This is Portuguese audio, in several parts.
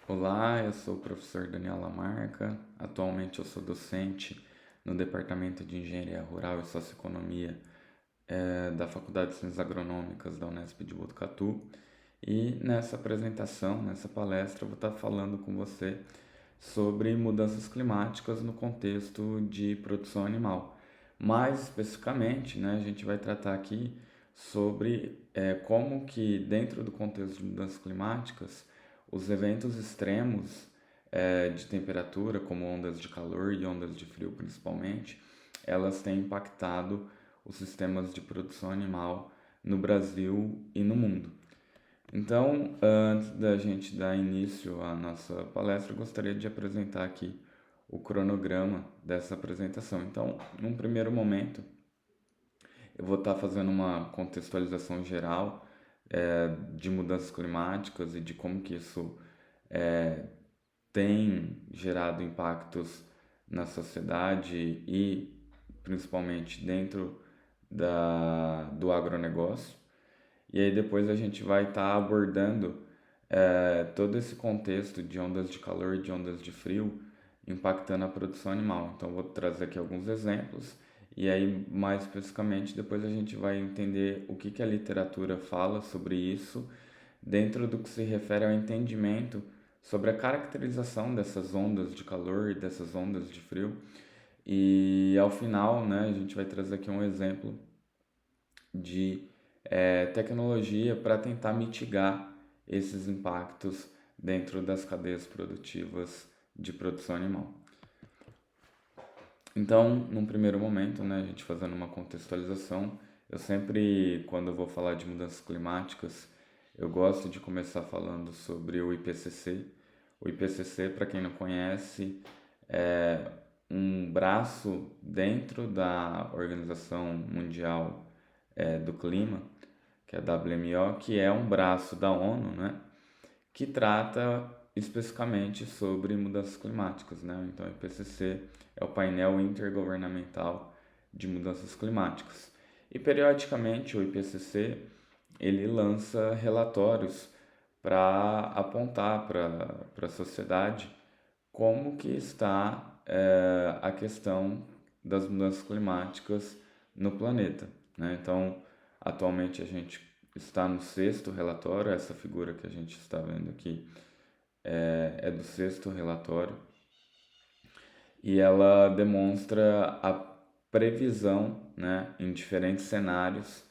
Olá, eu sou o professor Daniel Lamarca. Atualmente eu sou docente no Departamento de Engenharia Rural e Socioeconomia da Faculdade de Ciências Agronômicas da Unesp de Botucatu. E nessa apresentação, nessa palestra, eu vou estar falando com você sobre mudanças climáticas no contexto de produção animal. Mais especificamente, né, a gente vai tratar aqui sobre como que dentro do contexto de mudanças climáticas, os eventos extremos de temperatura, como ondas de calor e ondas de frio principalmente, elas têm impactado os sistemas de produção animal no Brasil e no mundo. Então, antes da gente dar início à nossa palestra, eu gostaria de apresentar aqui o cronograma dessa apresentação. Então, num primeiro momento, eu vou estar fazendo uma contextualização geral de mudanças climáticas e de como que isso tem gerado impactos na sociedade e principalmente dentro do agronegócio. E aí depois a gente vai estar abordando todo esse contexto de ondas de calor e de ondas de frio impactando a produção animal. Então vou trazer aqui alguns exemplos e aí mais especificamente depois a gente vai entender o que a literatura fala sobre isso dentro do que se refere ao entendimento sobre a caracterização dessas ondas de calor e dessas ondas de frio. E ao final, né, a gente vai trazer aqui um exemplo de tecnologia para tentar mitigar esses impactos dentro das cadeias produtivas de produção animal. Então, num primeiro momento, né, a gente fazendo uma contextualização, eu sempre, quando eu vou falar de mudanças climáticas, eu gosto de começar falando sobre o IPCC. O IPCC, para quem não conhece, é um braço dentro da Organização Mundial do Clima, que é a WMO, que é um braço da ONU, né, que trata especificamente sobre mudanças climáticas, né? Então, o IPCC é o painel intergovernamental de mudanças climáticas. E periodicamente o IPCC ele lança relatórios para apontar para a sociedade como que está a questão das mudanças climáticas no planeta, né? Então, atualmente a gente está no sexto relatório, essa figura que a gente está vendo aqui é do sexto relatório, e ela demonstra a previsão, né, em diferentes cenários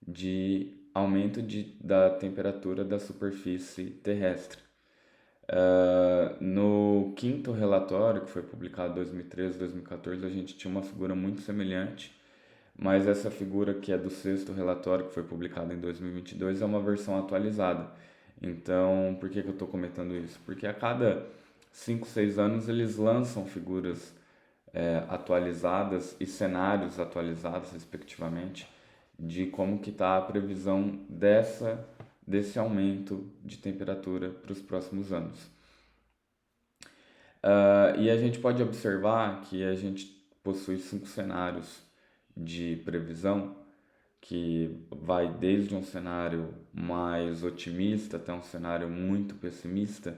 de aumento da temperatura da superfície terrestre. No quinto relatório, que foi publicado em 2013, 2014, a gente tinha uma figura muito semelhante, mas essa figura que é do sexto relatório, que foi publicado em 2022, é uma versão atualizada. Então, por que eu estou comentando isso? Porque a cada 5, 6 anos eles lançam figuras atualizadas e cenários atualizados, respectivamente, de como que está a previsão desse aumento de temperatura para os próximos anos. E a gente pode observar que a gente possui 5 cenários de previsão, que vai desde um cenário mais otimista até um cenário muito pessimista.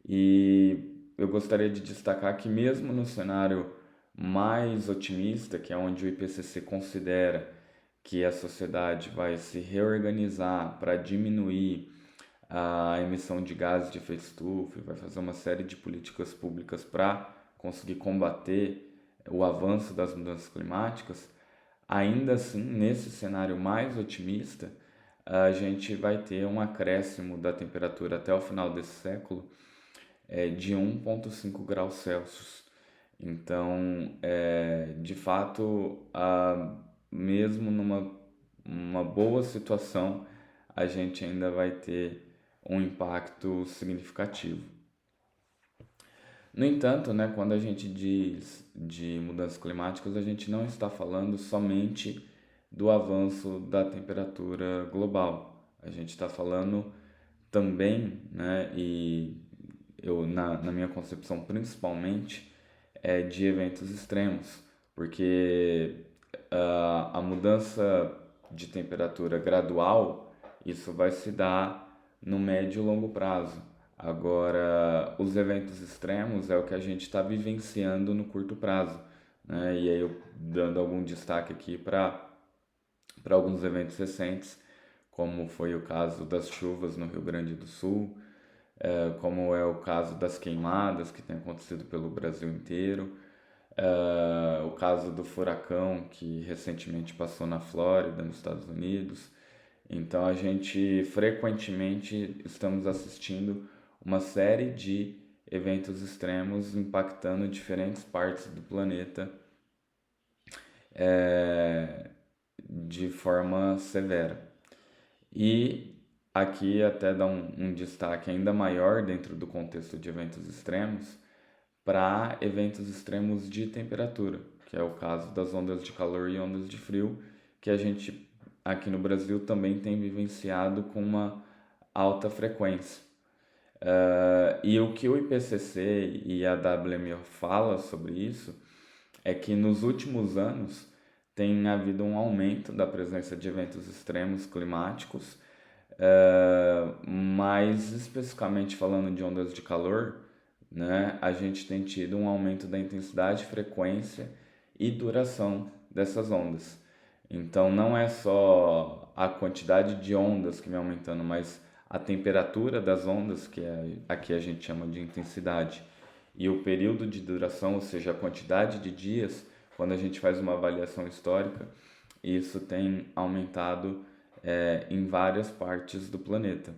E eu gostaria de destacar que mesmo no cenário mais otimista, que é onde o IPCC considera que a sociedade vai se reorganizar para diminuir a emissão de gases de efeito estufa, e vai fazer uma série de políticas públicas para conseguir combater o avanço das mudanças climáticas, ainda assim, nesse cenário mais otimista, a gente vai ter um acréscimo da temperatura até o final desse século de 1,5 graus Celsius. Então, de fato, mesmo numa uma boa situação, a gente ainda vai ter um impacto significativo. No entanto, né, quando a gente diz de mudanças climáticas, a gente não está falando somente do avanço da temperatura global. A gente está falando também, né, e na minha concepção principalmente, de eventos extremos, porque a mudança de temperatura gradual, isso vai se dar no médio e longo prazo. Agora, os eventos extremos é o que a gente está vivenciando no curto prazo, né? E aí eu dando algum destaque aqui para alguns eventos recentes, como foi o caso das chuvas no Rio Grande do Sul, como é o caso das queimadas que tem acontecido pelo Brasil inteiro, o caso do furacão que recentemente passou na Flórida, nos Estados Unidos. Então a gente frequentemente estamos assistindo uma série de eventos extremos impactando diferentes partes do planeta de forma severa. E aqui até dá um destaque ainda maior dentro do contexto de eventos extremos para eventos extremos de temperatura, que é o caso das ondas de calor e ondas de frio, que a gente aqui no Brasil também tem vivenciado com uma alta frequência. E o que o IPCC e a WMO fala sobre isso é que nos últimos anos tem havido um aumento da presença de eventos extremos climáticos, mais especificamente falando de ondas de calor, né, a gente tem tido um aumento da intensidade, frequência e duração dessas ondas. Então não é só a quantidade de ondas que vem aumentando, mas a temperatura das ondas, que aqui a gente chama de intensidade, e o período de duração, ou seja, a quantidade de dias, quando a gente faz uma avaliação histórica, isso tem aumentado em várias partes do planeta.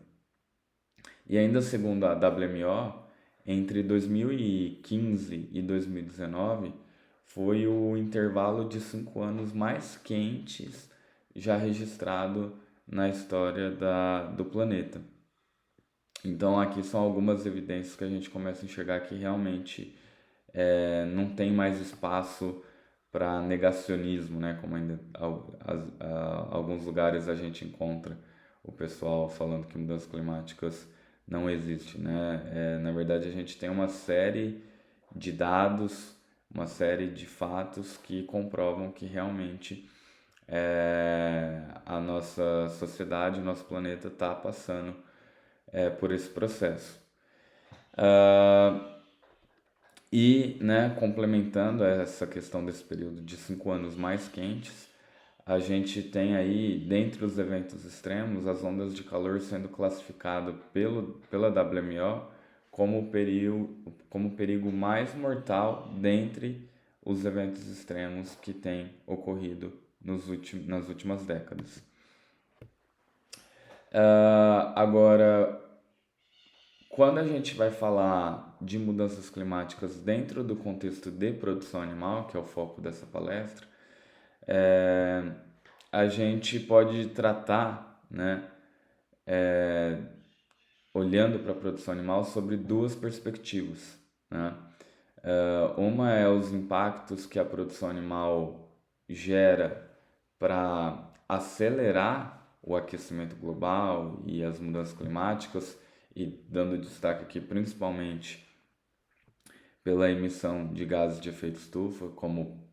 E ainda segundo a WMO, entre 2015 e 2019 foi o intervalo de 5 anos mais quentes já registrado na história do planeta. Então aqui são algumas evidências que a gente começa a enxergar que realmente não tem mais espaço para negacionismo, né? Como ainda alguns lugares a gente encontra o pessoal falando que mudanças climáticas não existe, né? Na verdade a gente tem uma série de dados, uma série de fatos que comprovam que realmente a nossa sociedade, o nosso planeta está passando por esse processo. E, né, complementando essa questão desse período de 5 anos mais quentes, a gente tem aí, dentre os eventos extremos, as ondas de calor sendo classificado pela WMO como o perigo mais mortal dentre os eventos extremos que têm ocorrido nas últimas décadas. Agora, quando a gente vai falar de mudanças climáticas dentro do contexto de produção animal, que é o foco dessa palestra, a gente pode tratar, né, olhando para a produção animal sobre duas perspectivas, né? Uma é os impactos que a produção animal gera para acelerar o aquecimento global e as mudanças climáticas, e dando destaque aqui principalmente pela emissão de gases de efeito estufa, como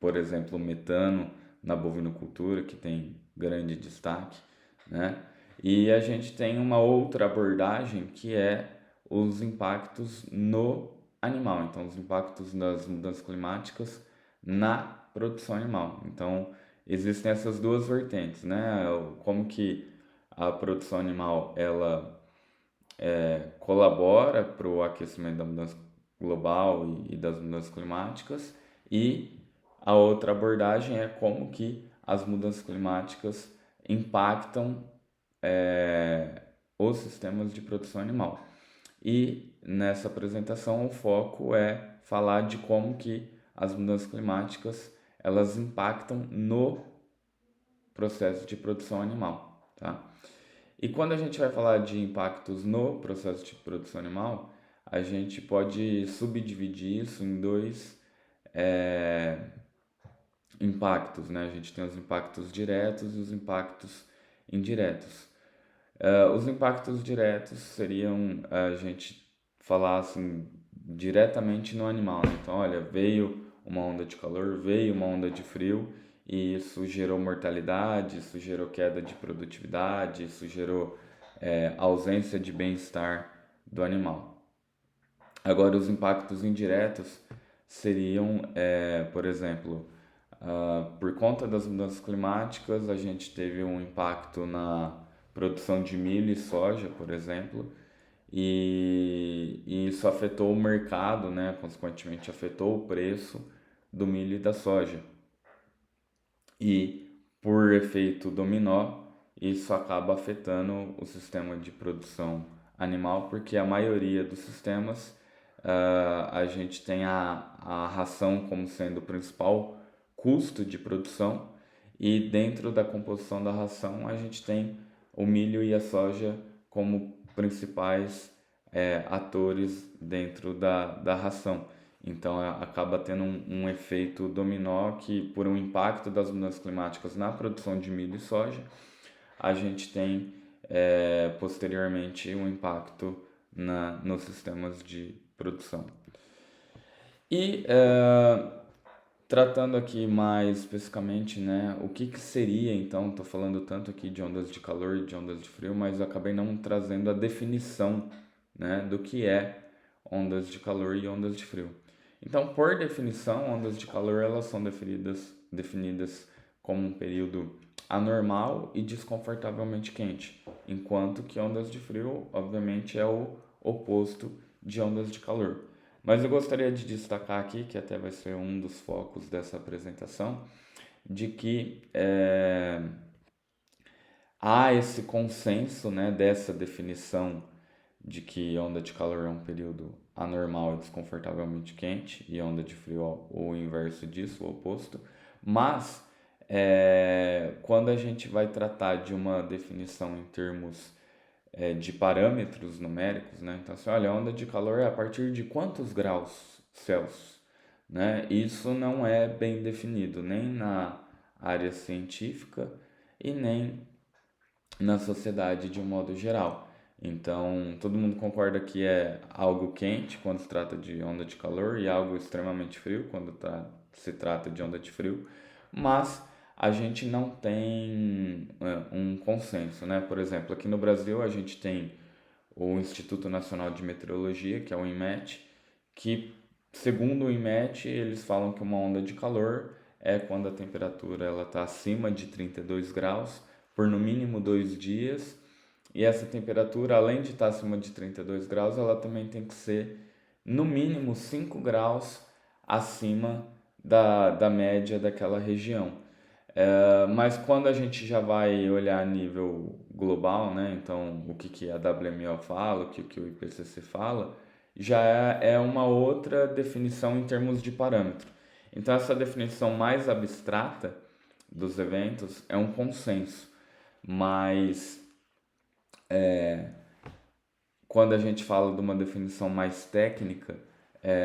por exemplo o metano na bovinocultura, que tem grande destaque, né? E a gente tem uma outra abordagem que é os impactos no animal, então os impactos das mudanças climáticas na produção animal. Então existem essas duas vertentes, né? Como que a produção animal ela colabora para o aquecimento da mudança global e das mudanças climáticas, e a outra abordagem é como que as mudanças climáticas impactam os sistemas de produção animal. E nessa apresentação o foco é falar de como que as mudanças climáticas elas impactam no processo de produção animal, tá? E quando a gente vai falar de impactos no processo de produção animal, a gente pode subdividir isso em dois impactos, né? A gente tem os impactos diretos e os impactos indiretos. Os impactos diretos seriam a gente falar assim diretamente no animal, né? Então, olha, veio uma onda de calor, veio uma onda de frio e isso gerou mortalidade, isso gerou queda de produtividade, isso gerou ausência de bem-estar do animal. Agora, os impactos indiretos seriam, por exemplo, por conta das mudanças climáticas, a gente teve um impacto na produção de milho e soja, por exemplo, e isso afetou o mercado, né? Consequentemente, afetou o preço do milho e da soja. E, por efeito dominó, isso acaba afetando o sistema de produção animal, porque a maioria dos sistemas a gente tem a ração como sendo o principal custo de produção, e dentro da composição da ração a gente tem o milho e a soja como principais atores dentro da ração. Então acaba tendo um efeito dominó que, por um impacto das mudanças climáticas na produção de milho e soja, a gente tem posteriormente um impacto nos sistemas de produção. E tratando aqui mais especificamente, né, o que seria, então, estou falando tanto aqui de ondas de calor e de ondas de frio, mas eu acabei não trazendo a definição, né, do que é ondas de calor e ondas de frio. Então, por definição, ondas de calor elas são definidas como um período anormal e desconfortavelmente quente, enquanto que ondas de frio, obviamente, é o oposto de ondas de calor. Mas eu gostaria de destacar aqui, que até vai ser um dos focos dessa apresentação, de que há esse consenso, né, dessa definição de que onda de calor é um período anormal e desconfortavelmente quente, e onda de frio é o inverso disso, o oposto. Mas quando a gente vai tratar de uma definição em termos de parâmetros numéricos, né? Então, assim, olha, a onda de calor é a partir de quantos graus Celsius, né? Isso não é bem definido nem na área científica e nem na sociedade de um modo geral. Então, todo mundo concorda que é algo quente quando se trata de onda de calor e algo extremamente frio quando se trata de onda de frio, mas a gente não tem um consenso, né? Por exemplo, aqui no Brasil a gente tem o Instituto Nacional de Meteorologia, que é o INMET, que, segundo o INMET, eles falam que uma onda de calor é quando a temperatura ela está acima de 32 graus por no mínimo 2 dias, e essa temperatura, além de estar acima de 32 graus, ela também tem que ser no mínimo 5 graus acima da média daquela região. Mas quando a gente já vai olhar a nível global, né? Então o que a WMO fala, o que o IPCC fala, já é uma outra definição em termos de parâmetro. Então essa definição mais abstrata dos eventos é um consenso, mas quando a gente fala de uma definição mais técnica,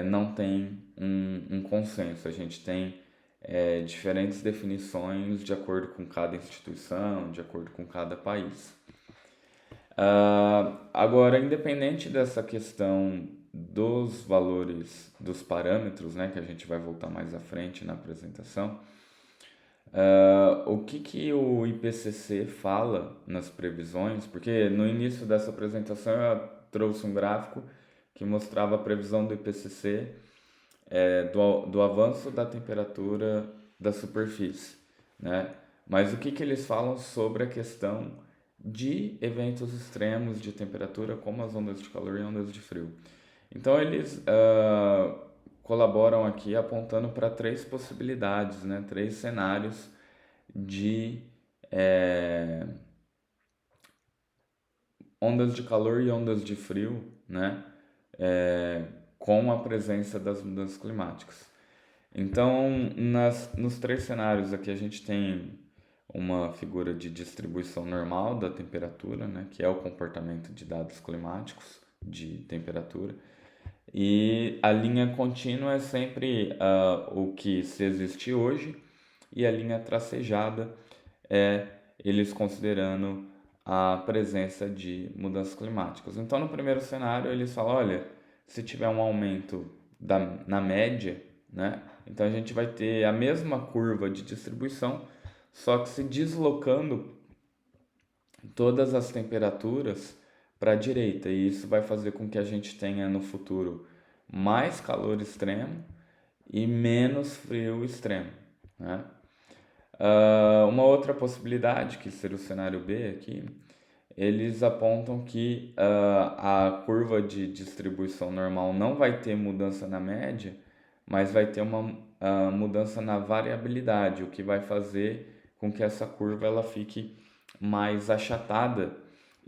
não tem um consenso. A gente tem diferentes definições de acordo com cada instituição, de acordo com cada país. Agora, independente dessa questão dos valores, dos parâmetros, né, que a gente vai voltar mais à frente na apresentação, o que o IPCC fala nas previsões? Porque no início dessa apresentação eu trouxe um gráfico que mostrava a previsão do IPCC do avanço da temperatura da superfície, né? Mas o que eles falam sobre a questão de eventos extremos de temperatura, como as ondas de calor e ondas de frio? Então eles colaboram aqui apontando para três possibilidades, né? Três cenários de ondas de calor e ondas de frio, né? Com a presença das mudanças climáticas. Então, nos três cenários aqui a gente tem uma figura de distribuição normal da temperatura, né, que é o comportamento de dados climáticos de temperatura. E a linha contínua é sempre o que se existe hoje, e a linha tracejada é eles considerando a presença de mudanças climáticas. Então, no primeiro cenário, eles falam, olha, se tiver um aumento na média, né, então a gente vai ter a mesma curva de distribuição, só que se deslocando todas as temperaturas para a direita, e isso vai fazer com que a gente tenha no futuro mais calor extremo e menos frio extremo, né? Uma outra possibilidade, que seria o cenário B aqui, eles apontam que a curva de distribuição normal não vai ter mudança na média, mas vai ter uma mudança na variabilidade, o que vai fazer com que essa curva ela fique mais achatada.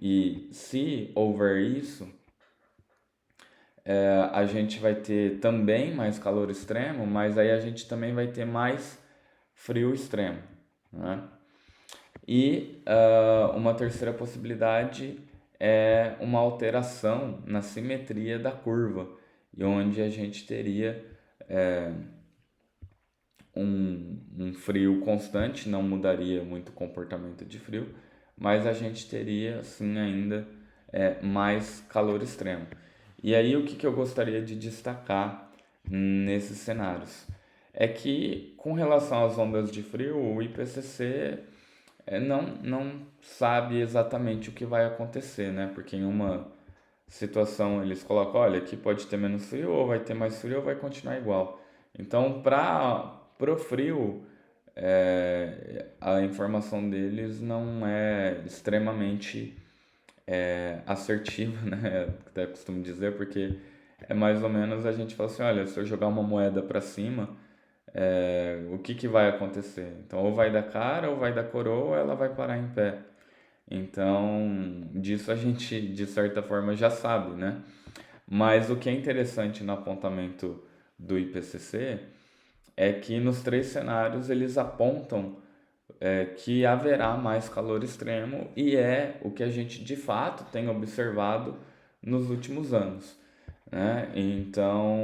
E se houver isso, a gente vai ter também mais calor extremo, mas aí a gente também vai ter mais frio extremo, né? E uma terceira possibilidade é uma alteração na simetria da curva, e onde a gente teria um frio constante, não mudaria muito o comportamento de frio, mas a gente teria assim ainda mais calor extremo. E aí o que eu gostaria de destacar nesses cenários? É que com relação às ondas de frio, o IPCC não sabe exatamente o que vai acontecer, né? Porque em uma situação eles colocam, olha, aqui pode ter menos frio, ou vai ter mais frio, ou vai continuar igual. Então, para pro frio, a informação deles não é extremamente assertiva, né? Até costumo dizer, porque é mais ou menos a gente fala assim, olha, se eu jogar uma moeda para cima, o que que vai acontecer? Então, ou vai dar cara, ou vai dar coroa, ou ela vai parar em pé. Então, disso a gente, de certa forma, já sabe, né? Mas o que é interessante no apontamento do IPCC é que nos três cenários eles apontam que haverá mais calor extremo e é o que a gente de fato tem observado nos últimos anos, né? Então,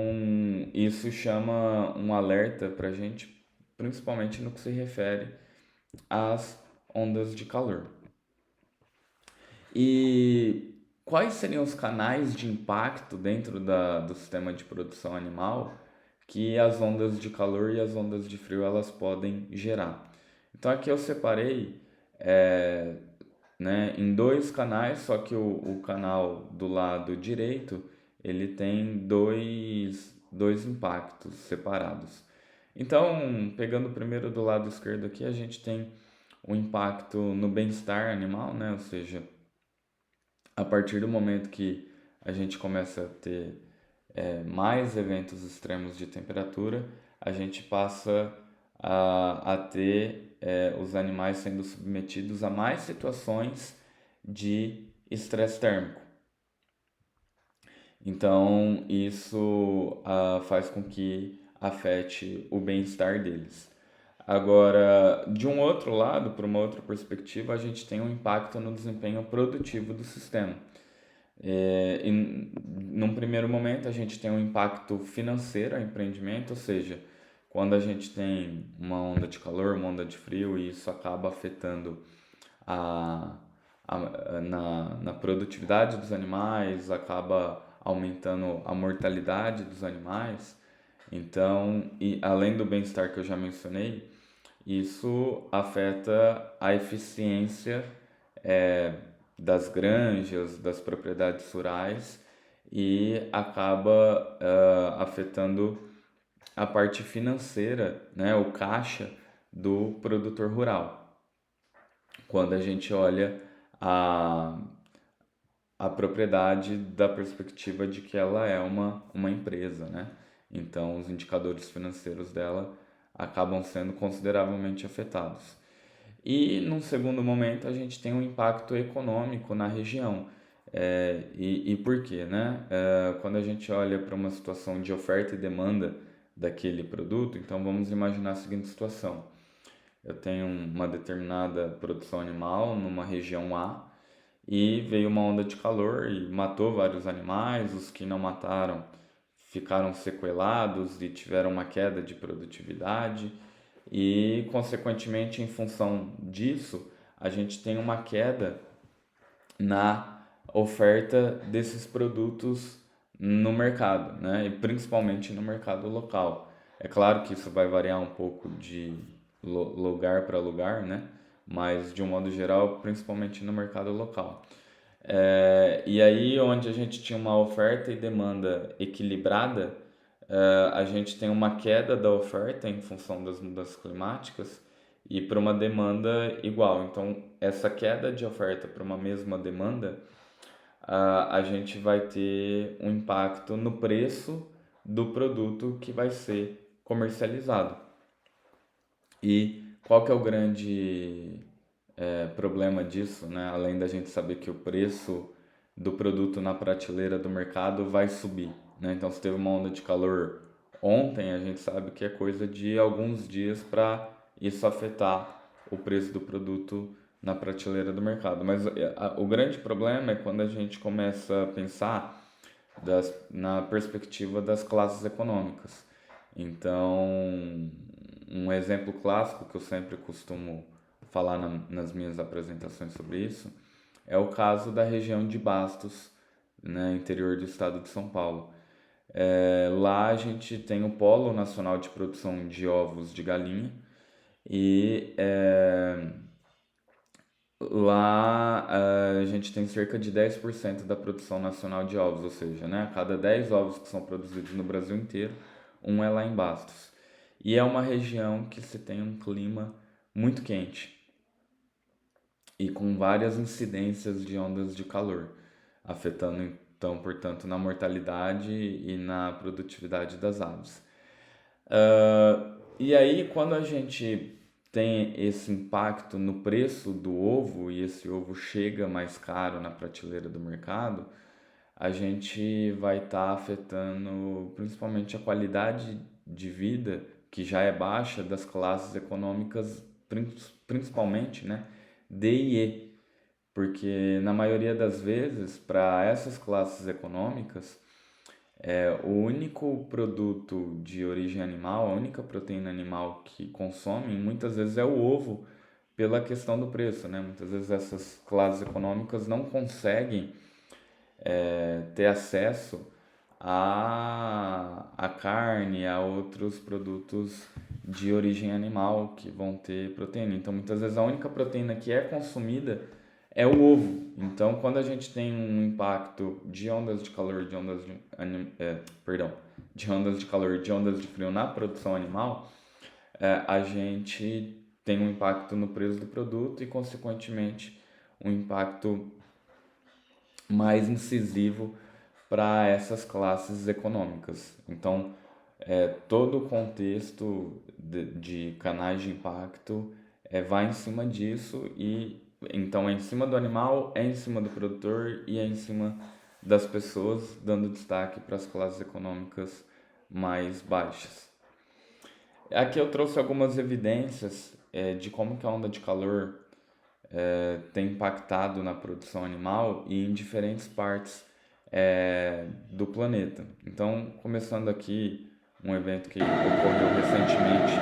isso chama um alerta para a gente, principalmente no que se refere às ondas de calor. E quais seriam os canais de impacto dentro do sistema de produção animal que as ondas de calor e as ondas de frio elas podem gerar? Então aqui eu separei né, em dois canais, só que o canal do lado direito ele tem dois impactos separados. Então, pegando primeiro do lado esquerdo aqui, a gente tem o impacto no bem-estar animal, né? Ou seja, a partir do momento que a gente começa a ter mais eventos extremos de temperatura, a gente passa a ter os animais sendo submetidos a mais situações de estresse térmico. Então, isso faz com que afete o bem-estar deles. Agora, de um outro lado, para uma outra perspectiva, a gente tem um impacto no desempenho produtivo do sistema. Num primeiro momento, a gente tem um impacto financeiro ao empreendimento, ou seja, quando a gente tem uma onda de calor, uma onda de frio, e isso acaba afetando a, na produtividade dos animais, acaba aumentando a mortalidade dos animais. Então, e além do bem-estar que eu já mencionei, isso afeta a eficiência das granjas, das propriedades rurais e acaba afetando a parte financeira, né, o caixa do produtor rural. Quando a gente olha a, a propriedade da perspectiva de que ela é uma empresa, né? Então, os indicadores financeiros dela acabam sendo consideravelmente afetados. E, num segundo momento, a gente tem um impacto econômico na região. E por quê, né? Quando a gente olha para uma situação de oferta e demanda daquele produto, então vamos imaginar a seguinte situação. Eu tenho uma determinada produção animal numa região A e veio uma onda de calor e matou vários animais, os que não mataram ficaram sequelados e tiveram uma queda de produtividade e, consequentemente, em função disso, a gente tem uma queda na oferta desses produtos no mercado, né? E principalmente no mercado local. É claro que isso vai variar um pouco de lugar para lugar, né? Mas de um modo geral, principalmente no mercado local. E aí, onde a gente tinha uma oferta e demanda equilibrada, a gente tem uma queda da oferta em função das mudanças climáticas e para uma demanda igual. Então, essa queda de oferta para uma mesma demanda, a gente vai ter um impacto no preço do produto que vai ser comercializado. E qual que é o grande problema disso, né? Além da gente saber que o preço do produto na prateleira do mercado vai subir, né? Então, se teve uma onda de calor ontem, a gente sabe que é coisa de alguns dias para isso afetar o preço do produto na prateleira do mercado. Mas o grande problema é quando a gente começa a pensar na perspectiva das classes econômicas. Então, um exemplo clássico que eu sempre costumo falar nas minhas apresentações sobre isso é o caso da região de Bastos, né, interior do estado de São Paulo. Lá a gente tem o Polo Nacional de Produção de Ovos de Galinha e lá a gente tem cerca de 10% da produção nacional de ovos, ou seja, né, a cada 10 ovos que são produzidos no Brasil inteiro, um é lá em Bastos. E é uma região que se tem um clima muito quente e com várias incidências de ondas de calor, afetando então, portanto, na mortalidade e na produtividade das aves. E aí, quando a gente tem esse impacto no preço do ovo e esse ovo chega mais caro na prateleira do mercado, a gente vai estar afetando principalmente a qualidade de vida, que já é baixa, das classes econômicas, principalmente, né, D e E. Porque na maioria das vezes, para essas classes econômicas, o único produto de origem animal, a única proteína animal que consomem, muitas vezes é o ovo, pela questão do preço, né? Muitas vezes essas classes econômicas não conseguem ter acesso a carne, a outros produtos de origem animal que vão ter proteína. Então, muitas vezes a única proteína que é consumida é o ovo. Então, quando a gente tem um impacto de ondas de calor, de ondas de calor, de ondas de frio na produção animal, a gente tem um impacto no preço do produto e, consequentemente, um impacto mais incisivo para essas classes econômicas. Então, todo o contexto de canais de impacto vai em cima disso e então é em cima do animal, é em cima do produtor e é em cima das pessoas, dando destaque para as classes econômicas mais baixas. Aqui eu trouxe algumas evidências de como que a onda de calor tem impactado na produção animal e em diferentes partes do planeta. Então, começando aqui um evento que ocorreu recentemente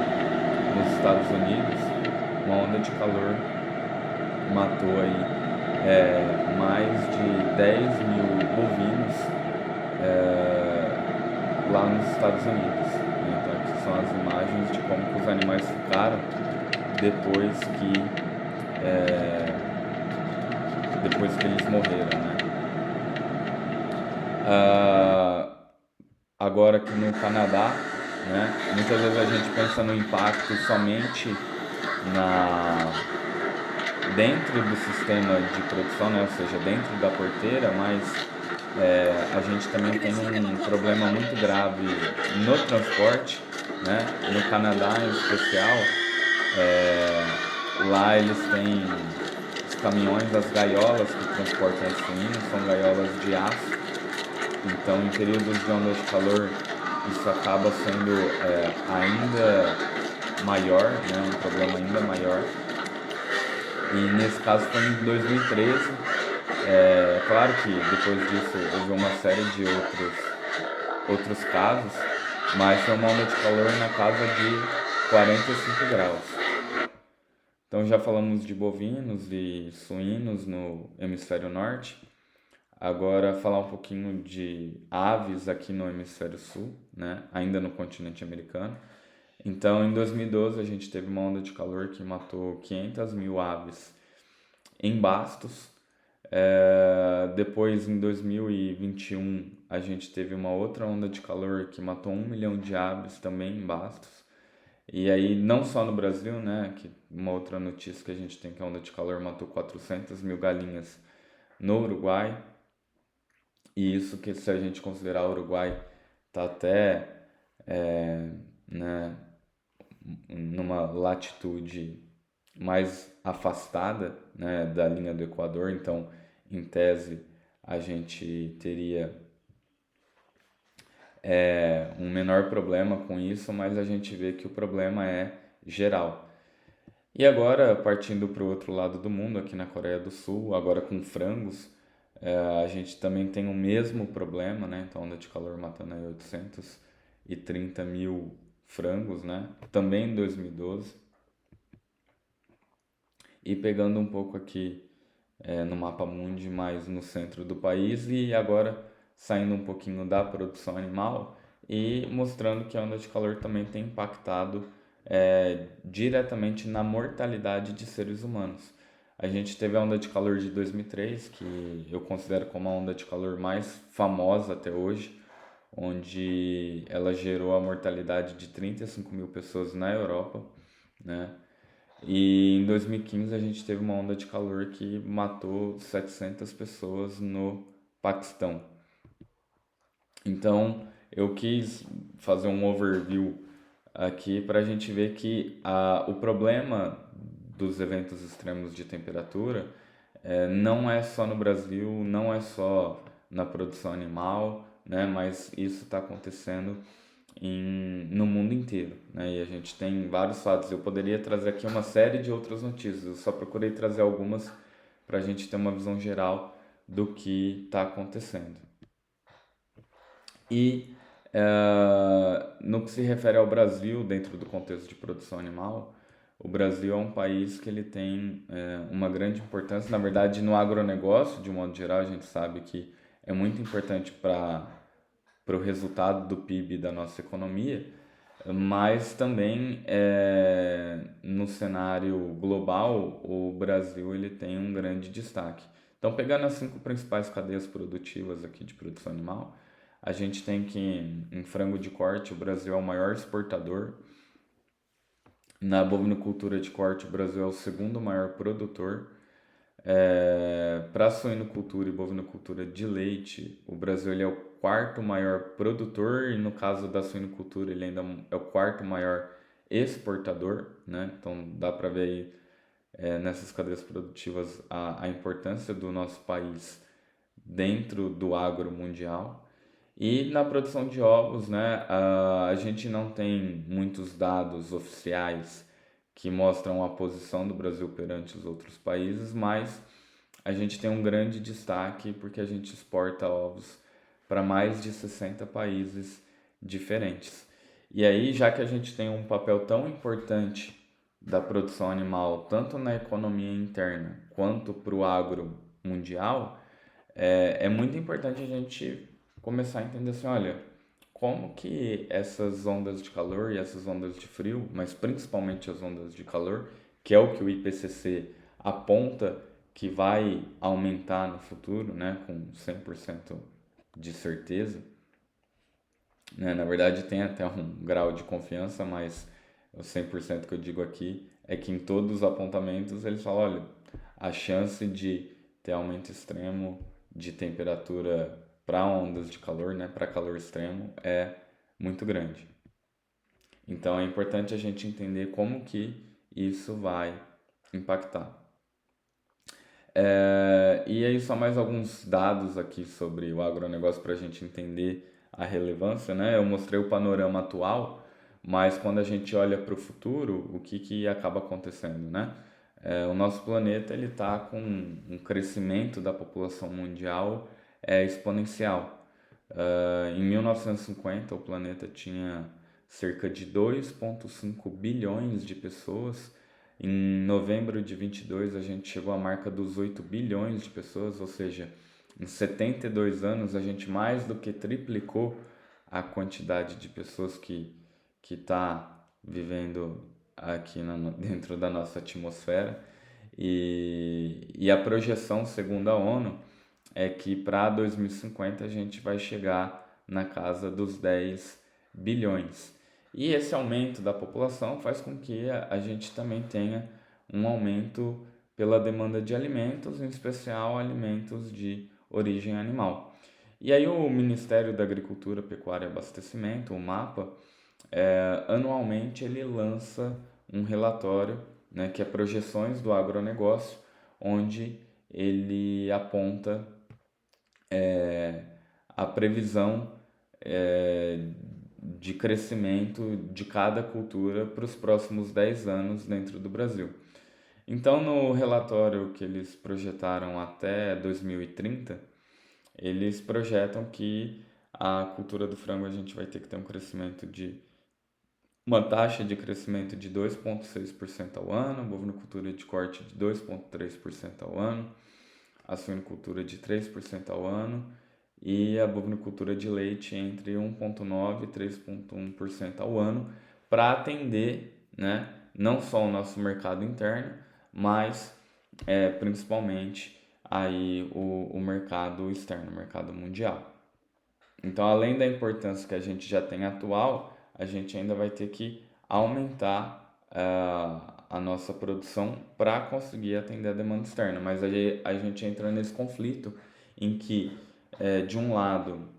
nos Estados Unidos, uma onda de calor matou aí mais de 10 mil bovinos lá nos Estados Unidos. Então, aqui são as imagens de como que os animais ficaram depois que eles morreram, né? Agora aqui no Canadá, né? Muitas vezes a gente pensa no impacto somente dentro do sistema de produção, né? Ou seja, dentro da porteira, mas a gente também tem um problema muito grave no transporte, né? No Canadá em especial, lá eles têm os caminhões, as gaiolas que transportam os suínos, são gaiolas de aço. Então, em períodos de ondas de calor, isso acaba sendo ainda maior, né? Um problema ainda maior. E nesse caso foi em 2013. Claro que depois disso houve uma série de outros casos, mas foi uma onda de calor na casa de 45 graus. Então já falamos de bovinos e suínos no hemisfério norte. Agora falar um pouquinho de aves aqui no hemisfério sul, né? Ainda no continente americano. Então, em 2012, a gente teve uma onda de calor que matou 500 mil aves em Bastos. Depois, em 2021, a gente teve uma outra onda de calor que matou 1 milhão de aves também em Bastos. E aí, não só no Brasil, né? Que uma outra notícia que a gente tem que a onda de calor matou 400 mil galinhas no Uruguai. E isso que se a gente considerar o Uruguai tá até, né, numa latitude mais afastada, né, da linha do Equador, então, em tese, a gente teria um menor problema com isso, mas a gente vê que o problema é geral. E agora, partindo para o outro lado do mundo, aqui na Coreia do Sul, agora com frangos, a gente também tem o mesmo problema, né? Então, onda de calor matando aí 830 mil frangos, né? Também em 2012. E pegando um pouco aqui no mapa mundi, mais no centro do país, e agora saindo um pouquinho da produção animal e mostrando que a onda de calor também tem impactado diretamente na mortalidade de seres humanos. A gente teve a onda de calor de 2003, que eu considero como a onda de calor mais famosa até hoje, onde ela gerou a mortalidade de 35 mil pessoas na Europa, né? E em 2015 a gente teve uma onda de calor que matou 700 pessoas no Paquistão. Então eu quis fazer um overview aqui para a gente ver que o problema dos eventos extremos de temperatura não é só no Brasil, não é só na produção animal, né? Mas isso está acontecendo no mundo inteiro, né? E a gente tem vários fatos. Eu poderia trazer aqui uma série de outras notícias, eu só procurei trazer algumas para a gente ter uma visão geral do que está acontecendo. E no que se refere ao Brasil, dentro do contexto de produção animal, o Brasil é um país que ele tem uma grande importância. Na verdade, no agronegócio, de um modo geral, a gente sabe que é muito importante para o resultado do PIB da nossa economia, mas também no cenário global, o Brasil ele tem um grande destaque. Então, pegando as 5 principais cadeias produtivas aqui de produção animal, a gente tem que em frango de corte o Brasil é o maior exportador. Na bovinocultura de corte, o Brasil é o segundo maior produtor. Para suinocultura e bovinocultura de leite, o Brasil ele é o quarto maior produtor e no caso da suinocultura ele ainda é o quarto maior exportador, né? Então dá para ver aí nessas cadeias produtivas a importância do nosso país dentro do agro mundial. E na produção de ovos, né, a gente não tem muitos dados oficiais que mostram a posição do Brasil perante os outros países, mas a gente tem um grande destaque porque a gente exporta ovos para mais de 60 países diferentes. E aí, já que a gente tem um papel tão importante da produção animal, tanto na economia interna quanto para o agro mundial, é muito importante a gente começar a entender assim, olha, como que essas ondas de calor e essas ondas de frio, mas principalmente as ondas de calor, que é o que o IPCC aponta que vai aumentar no futuro, né, com 100% de certeza, né? Na verdade tem até um grau de confiança, mas o 100% que eu digo aqui é que em todos os apontamentos eles falam, olha, a chance de ter aumento extremo de temperatura para ondas de calor, né, para calor extremo é muito grande. Então é importante a gente entender como que isso vai impactar. E aí só mais alguns dados aqui sobre o agronegócio para a gente entender a relevância, né? Eu mostrei o panorama atual, mas quando a gente olha para o futuro, o que que acaba acontecendo, né? O nosso planeta ele está com um crescimento da população mundial exponencial. Em 1950, o planeta tinha cerca de 2,5 bilhões de pessoas. Em novembro de 22, a gente chegou à marca dos 8 bilhões de pessoas, ou seja, em 72 anos, a gente mais do que triplicou a quantidade de pessoas que está vivendo aqui dentro da nossa atmosfera. E a projeção, segundo a ONU, é que para 2050 a gente vai chegar na casa dos 10 bilhões. E esse aumento da população faz com que a gente também tenha um aumento pela demanda de alimentos, em especial alimentos de origem animal. E aí o Ministério da Agricultura, Pecuária e Abastecimento, o MAPA, anualmente ele lança um relatório, né, que é Projeções do Agronegócio, onde ele aponta a previsão de crescimento de cada cultura para os próximos 10 anos dentro do Brasil. Então, no relatório que eles projetaram até 2030, eles projetam que a cultura do frango a gente vai ter que ter um crescimento de uma taxa de crescimento de 2,6% ao ano, a bovinocultura de corte de 2,3% ao ano, a suinocultura de 3% ao ano e a bovinocultura de leite entre 1,9% e 3,1% ao ano para atender, né, não só o nosso mercado interno, mas principalmente aí o mercado externo, o mercado mundial. Então, além da importância que a gente já tem atual, a gente ainda vai ter que aumentar a nossa produção para conseguir atender a demanda externa. Mas aí a gente entra nesse conflito em que, de um lado,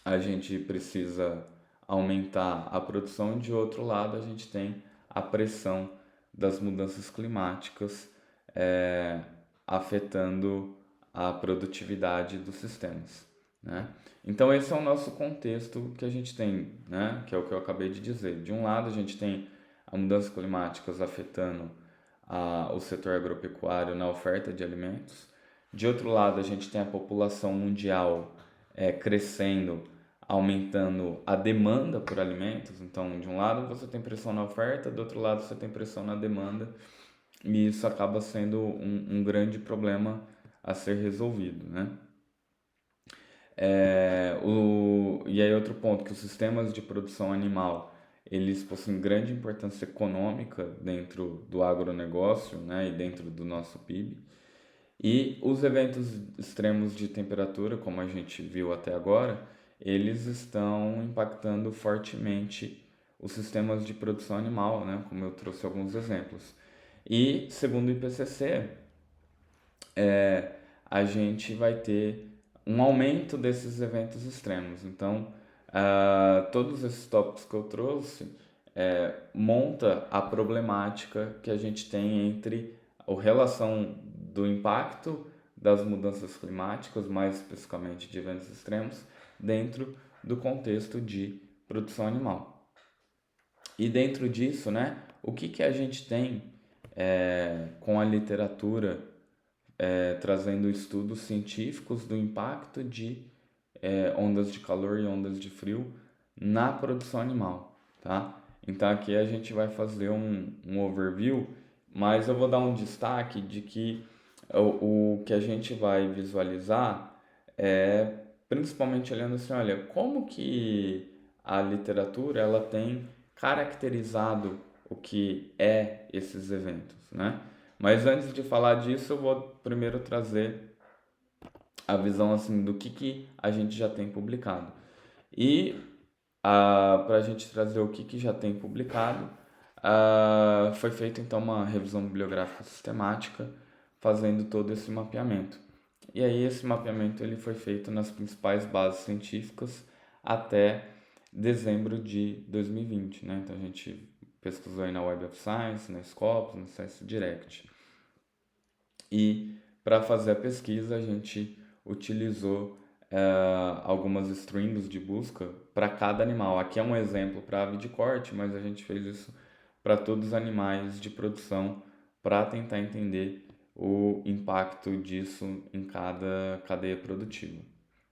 a gente precisa aumentar a produção, e de outro lado, a gente tem a pressão das mudanças climáticas afetando a produtividade dos sistemas, né? Então esse é o nosso contexto que a gente tem, né? Que é o que eu acabei de dizer. De um lado a gente tem a mudança climática afetando o setor agropecuário na oferta de alimentos. De outro lado a gente tem a população mundial crescendo, aumentando a demanda por alimentos. Então de um lado você tem pressão na oferta, do outro lado você tem pressão na demanda. E isso acaba sendo um grande problema a ser resolvido, né? E aí outro ponto, que os sistemas de produção animal, eles possuem grande importância econômica dentro do agronegócio, né, e dentro do nosso PIB. E os eventos extremos de temperatura, como a gente viu até agora, eles estão impactando fortemente os sistemas de produção animal, né, como eu trouxe alguns exemplos. E, segundo o IPCC, a gente vai ter um aumento desses eventos extremos. Então, todos esses tópicos que eu trouxe monta a problemática que a gente tem entre a relação do impacto das mudanças climáticas, mais especificamente de eventos extremos, dentro do contexto de produção animal. E dentro disso, né, o que a gente tem com a literatura trazendo estudos científicos do impacto de ondas de calor e ondas de frio na produção animal, tá? Então aqui a gente vai fazer um overview, mas eu vou dar um destaque de que o que a gente vai visualizar é principalmente olhando assim, olha, como que a literatura ela tem caracterizado o que é esses eventos, né? Mas antes de falar disso, eu vou primeiro trazer a visão assim do que a gente já tem publicado. E para a gente trazer o que já tem publicado, foi feita então uma revisão bibliográfica sistemática, fazendo todo esse mapeamento. E aí esse mapeamento ele foi feito nas principais bases científicas até dezembro de 2020, né? Então a gente pesquisou aí na Web of Science, na Scopus, no Science Direct. E para fazer a pesquisa a gente utilizou algumas strings de busca para cada animal. Aqui é um exemplo para ave de corte, mas a gente fez isso para todos os animais de produção para tentar entender o impacto disso em cada cadeia produtiva,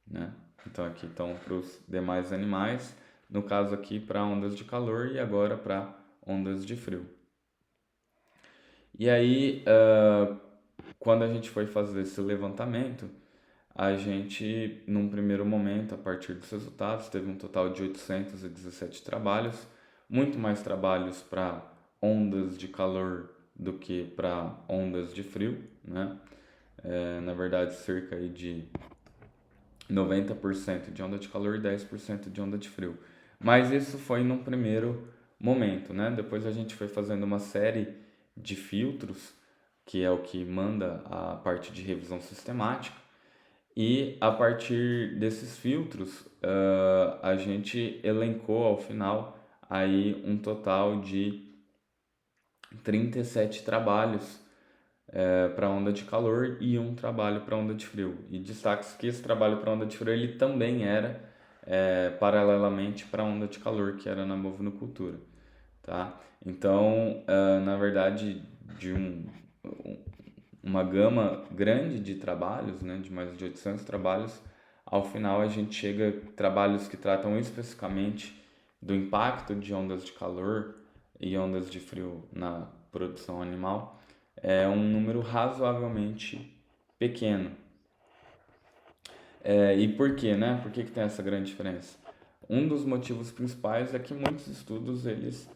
né? Então aqui estão para os demais animais, no caso aqui para ondas de calor e agora para ondas de frio. E aí, quando a gente foi fazer esse levantamento, a gente, num primeiro momento, a partir dos resultados, teve um total de 817 trabalhos, muito mais trabalhos para ondas de calor do que para ondas de frio, né? Na verdade, cerca aí de 90% de onda de calor e 10% de onda de frio. Mas isso foi num primeiro momento, né? Depois a gente foi fazendo uma série de filtros, que é o que manda a parte de revisão sistemática, e a partir desses filtros, a gente elencou ao final aí um total de 37 trabalhos para onda de calor e um trabalho para onda de frio. E destaque que esse trabalho para onda de frio ele também era paralelamente para onda de calor, que era na bovinocultura, tá? Então, na verdade, de uma gama grande de trabalhos, né, de mais de 800 trabalhos, ao final a gente chega a trabalhos que tratam especificamente do impacto de ondas de calor e ondas de frio na produção animal, é um número razoavelmente pequeno. E por quê, né? Por que tem essa grande diferença? Um dos motivos principais é que muitos estudos eles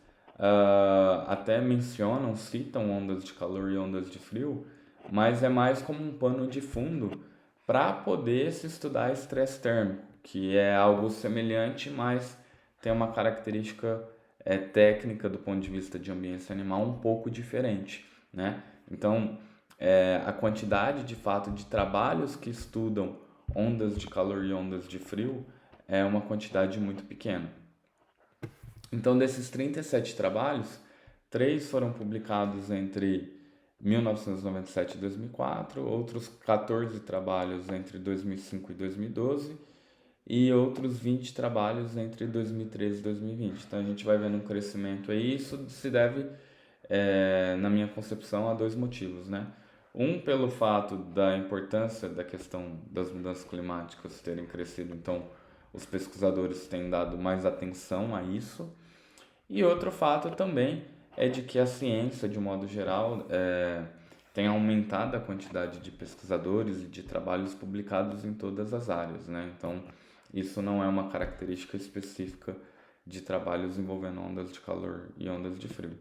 até mencionam, citam ondas de calor e ondas de frio, mas é mais como um pano de fundo para poder se estudar estresse térmico, que é algo semelhante, mas tem uma característica técnica do ponto de vista de ambiência animal um pouco diferente, né? Então, a quantidade de fato de trabalhos que estudam ondas de calor e ondas de frio é uma quantidade muito pequena. Então, desses 37 trabalhos, 3 foram publicados entre 1997 e 2004, outros 14 trabalhos entre 2005 e 2012 e outros 20 trabalhos entre 2013 e 2020. Então, a gente vai vendo um crescimento aí. Isso se deve, na minha concepção, a dois motivos, né? Um, pelo fato da importância da questão das mudanças climáticas terem crescido, então os pesquisadores têm dado mais atenção a isso. E outro fato também é de que a ciência, de modo geral, tem aumentado a quantidade de pesquisadores e de trabalhos publicados em todas as áreas, né? Então, isso não é uma característica específica de trabalhos envolvendo ondas de calor e ondas de frio.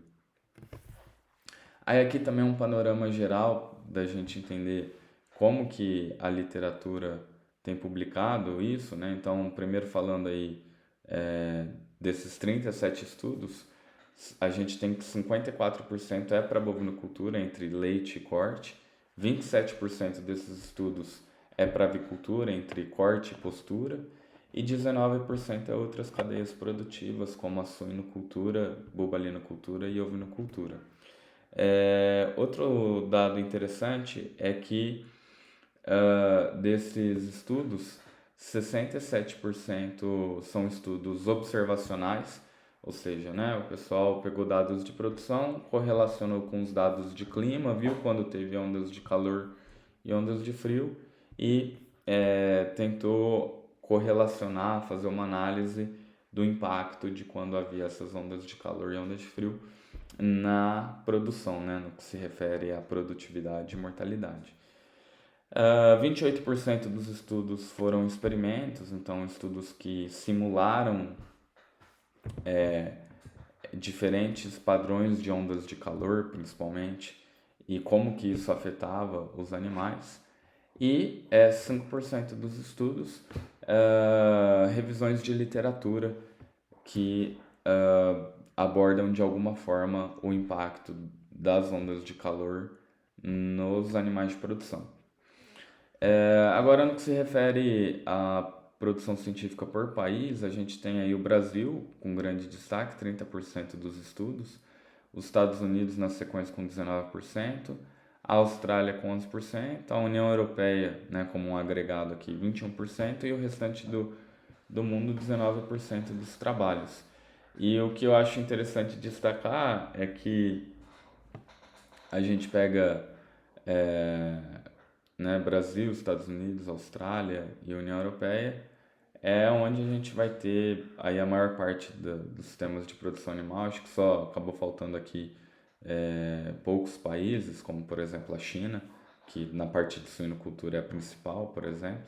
Aí aqui também um panorama geral da gente entender como que a literatura tem publicado isso, né? Então, primeiro falando aí desses 37 estudos, a gente tem que 54% é para bovinocultura, entre leite e corte, 27% desses estudos é para avicultura, entre corte e postura, e 19% é outras cadeias produtivas, como a suinocultura, bobalinocultura e ovinocultura. Outro dado interessante é que desses estudos, 67% são estudos observacionais, ou seja, né, o pessoal pegou dados de produção, correlacionou com os dados de clima, viu quando teve ondas de calor e ondas de frio e tentou correlacionar, fazer uma análise do impacto de quando havia essas ondas de calor e ondas de frio na produção, né, no que se refere à produtividade e mortalidade. 28% dos estudos foram experimentos, então estudos que simularam diferentes padrões de ondas de calor, principalmente, e como que isso afetava os animais. E 5% dos estudos, revisões de literatura que abordam de alguma forma o impacto das ondas de calor nos animais de produção. Agora, no que se refere à produção científica por país, a gente tem aí o Brasil com grande destaque, 30% dos estudos, os Estados Unidos na sequência com 19%, a Austrália com 11%, a União Europeia, né, como um agregado aqui, 21%, e o restante do mundo, 19% dos trabalhos. E o que eu acho interessante destacar é que a gente pega né, Brasil, Estados Unidos, Austrália e União Europeia, é onde a gente vai ter aí a maior parte dos sistemas de produção animal. Acho que só acabou faltando aqui poucos países, como por exemplo a China, que na parte de suinocultura é a principal, por exemplo,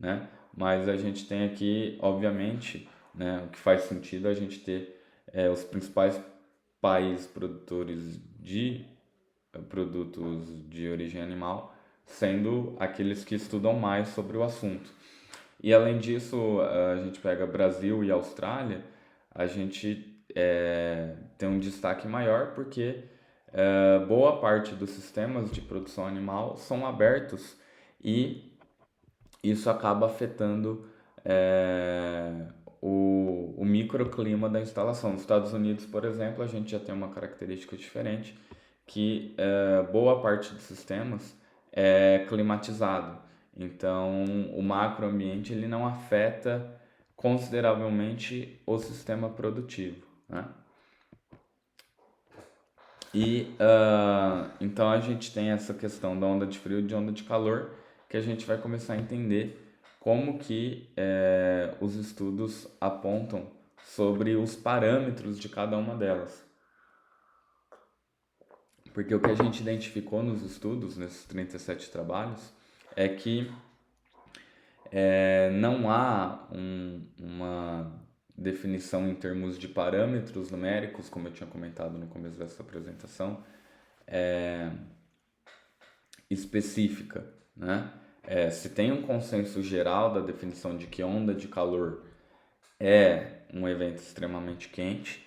né? Mas a gente tem aqui, obviamente, né, o que faz sentido é a gente ter os principais países produtores de produtos de origem animal, sendo aqueles que estudam mais sobre o assunto. E além disso, a gente pega Brasil e Austrália, a gente tem um destaque maior porque boa parte dos sistemas de produção animal são abertos e isso acaba afetando é, o microclima da instalação. Nos Estados Unidos, por exemplo, a gente já tem uma característica diferente, que boa parte dos sistemas é climatizado. Então, o macroambiente ele não afeta consideravelmente o sistema produtivo, né? E então a gente tem essa questão da onda de frio e de onda de calor, que a gente vai começar a entender como que os estudos apontam sobre os parâmetros de cada uma delas. Porque o que a gente identificou nos estudos, nesses 37 trabalhos, é que não há uma definição em termos de parâmetros numéricos, como eu tinha comentado no começo dessa apresentação, específica, né? Se tem um consenso geral da definição de que onda de calor é um evento extremamente quente,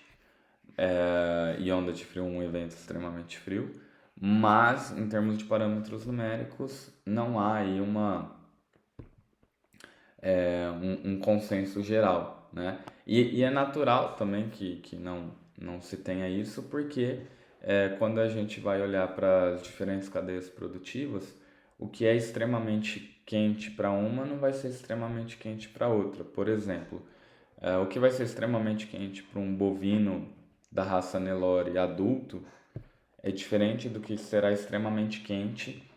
e onda de frio um evento extremamente frio, mas em termos de parâmetros numéricos não há aí um consenso geral, né? E é natural também que não se tenha isso, porque quando a gente vai olhar para as diferentes cadeias produtivas, o que é extremamente quente para uma não vai ser extremamente quente para outra. Por exemplo, o que vai ser extremamente quente para um bovino da raça Nelore adulto é diferente do que será extremamente quente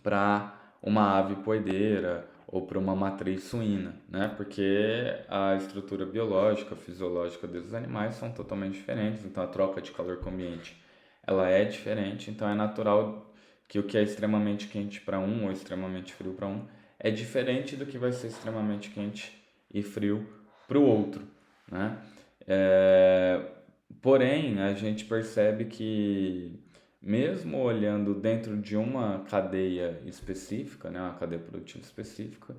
para uma ave poedeira ou para uma matriz suína, né? Porque a estrutura biológica, fisiológica desses animais são totalmente diferentes, então a troca de calor com o ambiente ela é diferente, então é natural que o que é extremamente quente para um ou extremamente frio para um é diferente do que vai ser extremamente quente e frio para o outro, né? É, Porém, a gente percebe que mesmo olhando dentro de uma cadeia específica, né, uma cadeia produtiva específica,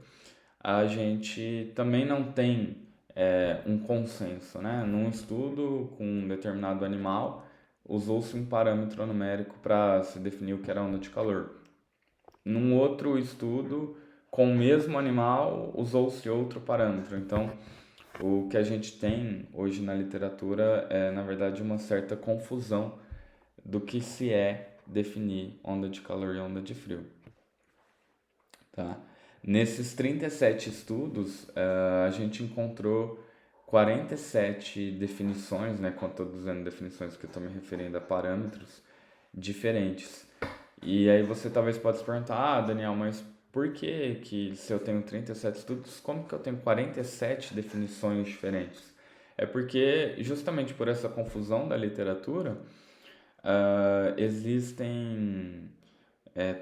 a gente também não tem um consenso, né? Num estudo com um determinado animal, usou-se um parâmetro numérico para se definir o que era onda de calor. Num outro estudo, com o mesmo animal, usou-se outro parâmetro. Então, o que a gente tem hoje na literatura é, na verdade, uma certa confusão do que se é definir onda de calor e onda de frio, tá? Nesses 37 estudos, a gente encontrou 47 definições, né? Quando estou dizendo definições que eu estou me referindo a parâmetros diferentes. E aí você talvez possa se perguntar, Daniel, mas por que se eu tenho 37 estudos, como que eu tenho 47 definições diferentes? É porque justamente por essa confusão da literatura, existem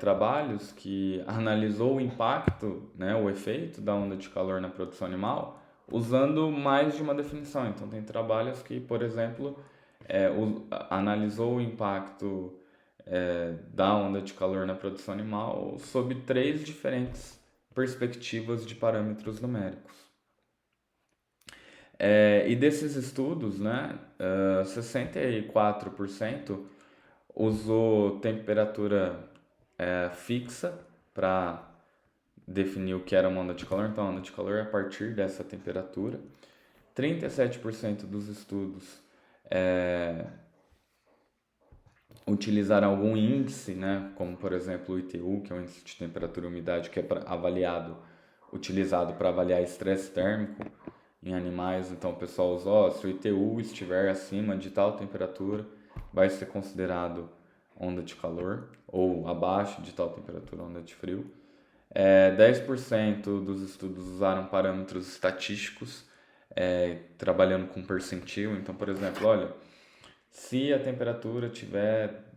trabalhos que analisou o impacto, né, o efeito da onda de calor na produção animal, usando mais de uma definição. Então tem trabalhos que, por exemplo, analisou o impacto da onda de calor na produção animal sob 3 diferentes perspectivas de parâmetros numéricos. E desses estudos, né, 64% usou temperatura fixa para definir o que era uma onda de calor. Então, a onda de calor é a partir dessa temperatura. 37% dos estudos utilizaram algum índice, né, como por exemplo o ITU, que é o índice de temperatura e umidade, que é utilizado para avaliar estresse térmico em animais. Então o pessoal usa, se o ITU estiver acima de tal temperatura, vai ser considerado onda de calor, ou abaixo de tal temperatura, onda de frio. 10% dos estudos usaram parâmetros estatísticos, trabalhando com percentil. Então, por exemplo, olha, se a temperatura estiver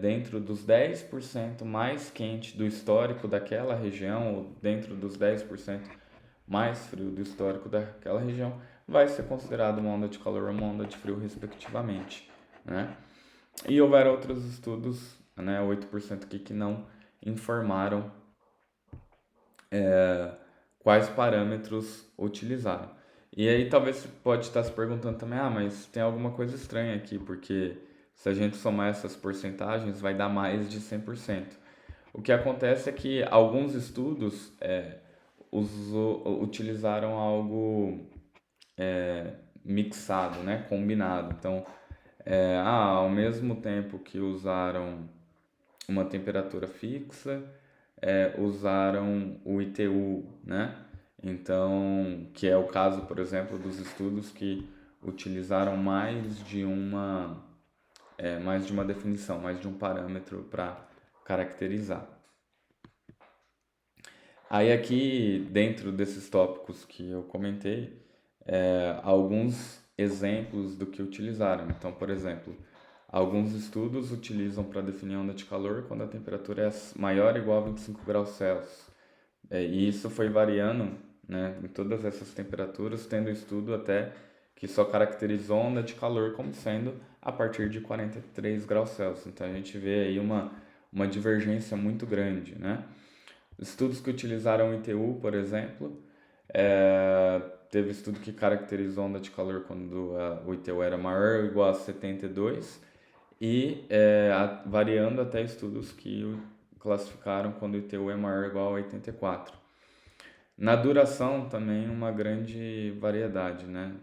dentro dos 10% mais quente do histórico daquela região, ou dentro dos 10% mais frio do histórico daquela região, vai ser considerado uma onda de calor ou uma onda de frio, respectivamente, né? E houveram outros estudos, né, 8% aqui que não informaram quais parâmetros utilizaram. E aí talvez você pode estar se perguntando também, mas tem alguma coisa estranha aqui, porque se a gente somar essas porcentagens vai dar mais de 100%. O que acontece é que alguns estudos utilizaram algo mixado, né, combinado. Então, ao mesmo tempo que usaram uma temperatura fixa, usaram o ITU, né? Então, que é o caso, por exemplo, dos estudos que utilizaram mais de uma definição, mais de um parâmetro para caracterizar. Aí aqui, dentro desses tópicos que eu comentei, alguns exemplos do que utilizaram. Então, por exemplo, alguns estudos utilizam para definir a onda de calor quando a temperatura é maior ou igual a 25 graus Celsius. E isso foi variando, né, em todas essas temperaturas, tendo estudo até que só caracterizou a onda de calor como sendo a partir de 43 graus Celsius. Então a gente vê aí uma divergência muito grande, né? Estudos que utilizaram o ITU, por exemplo, teve estudo que caracterizou a onda de calor quando o ITU era maior ou igual a 72 variando até estudos que classificaram quando o ITU é maior ou igual a 84. Na duração também uma grande variedade, né?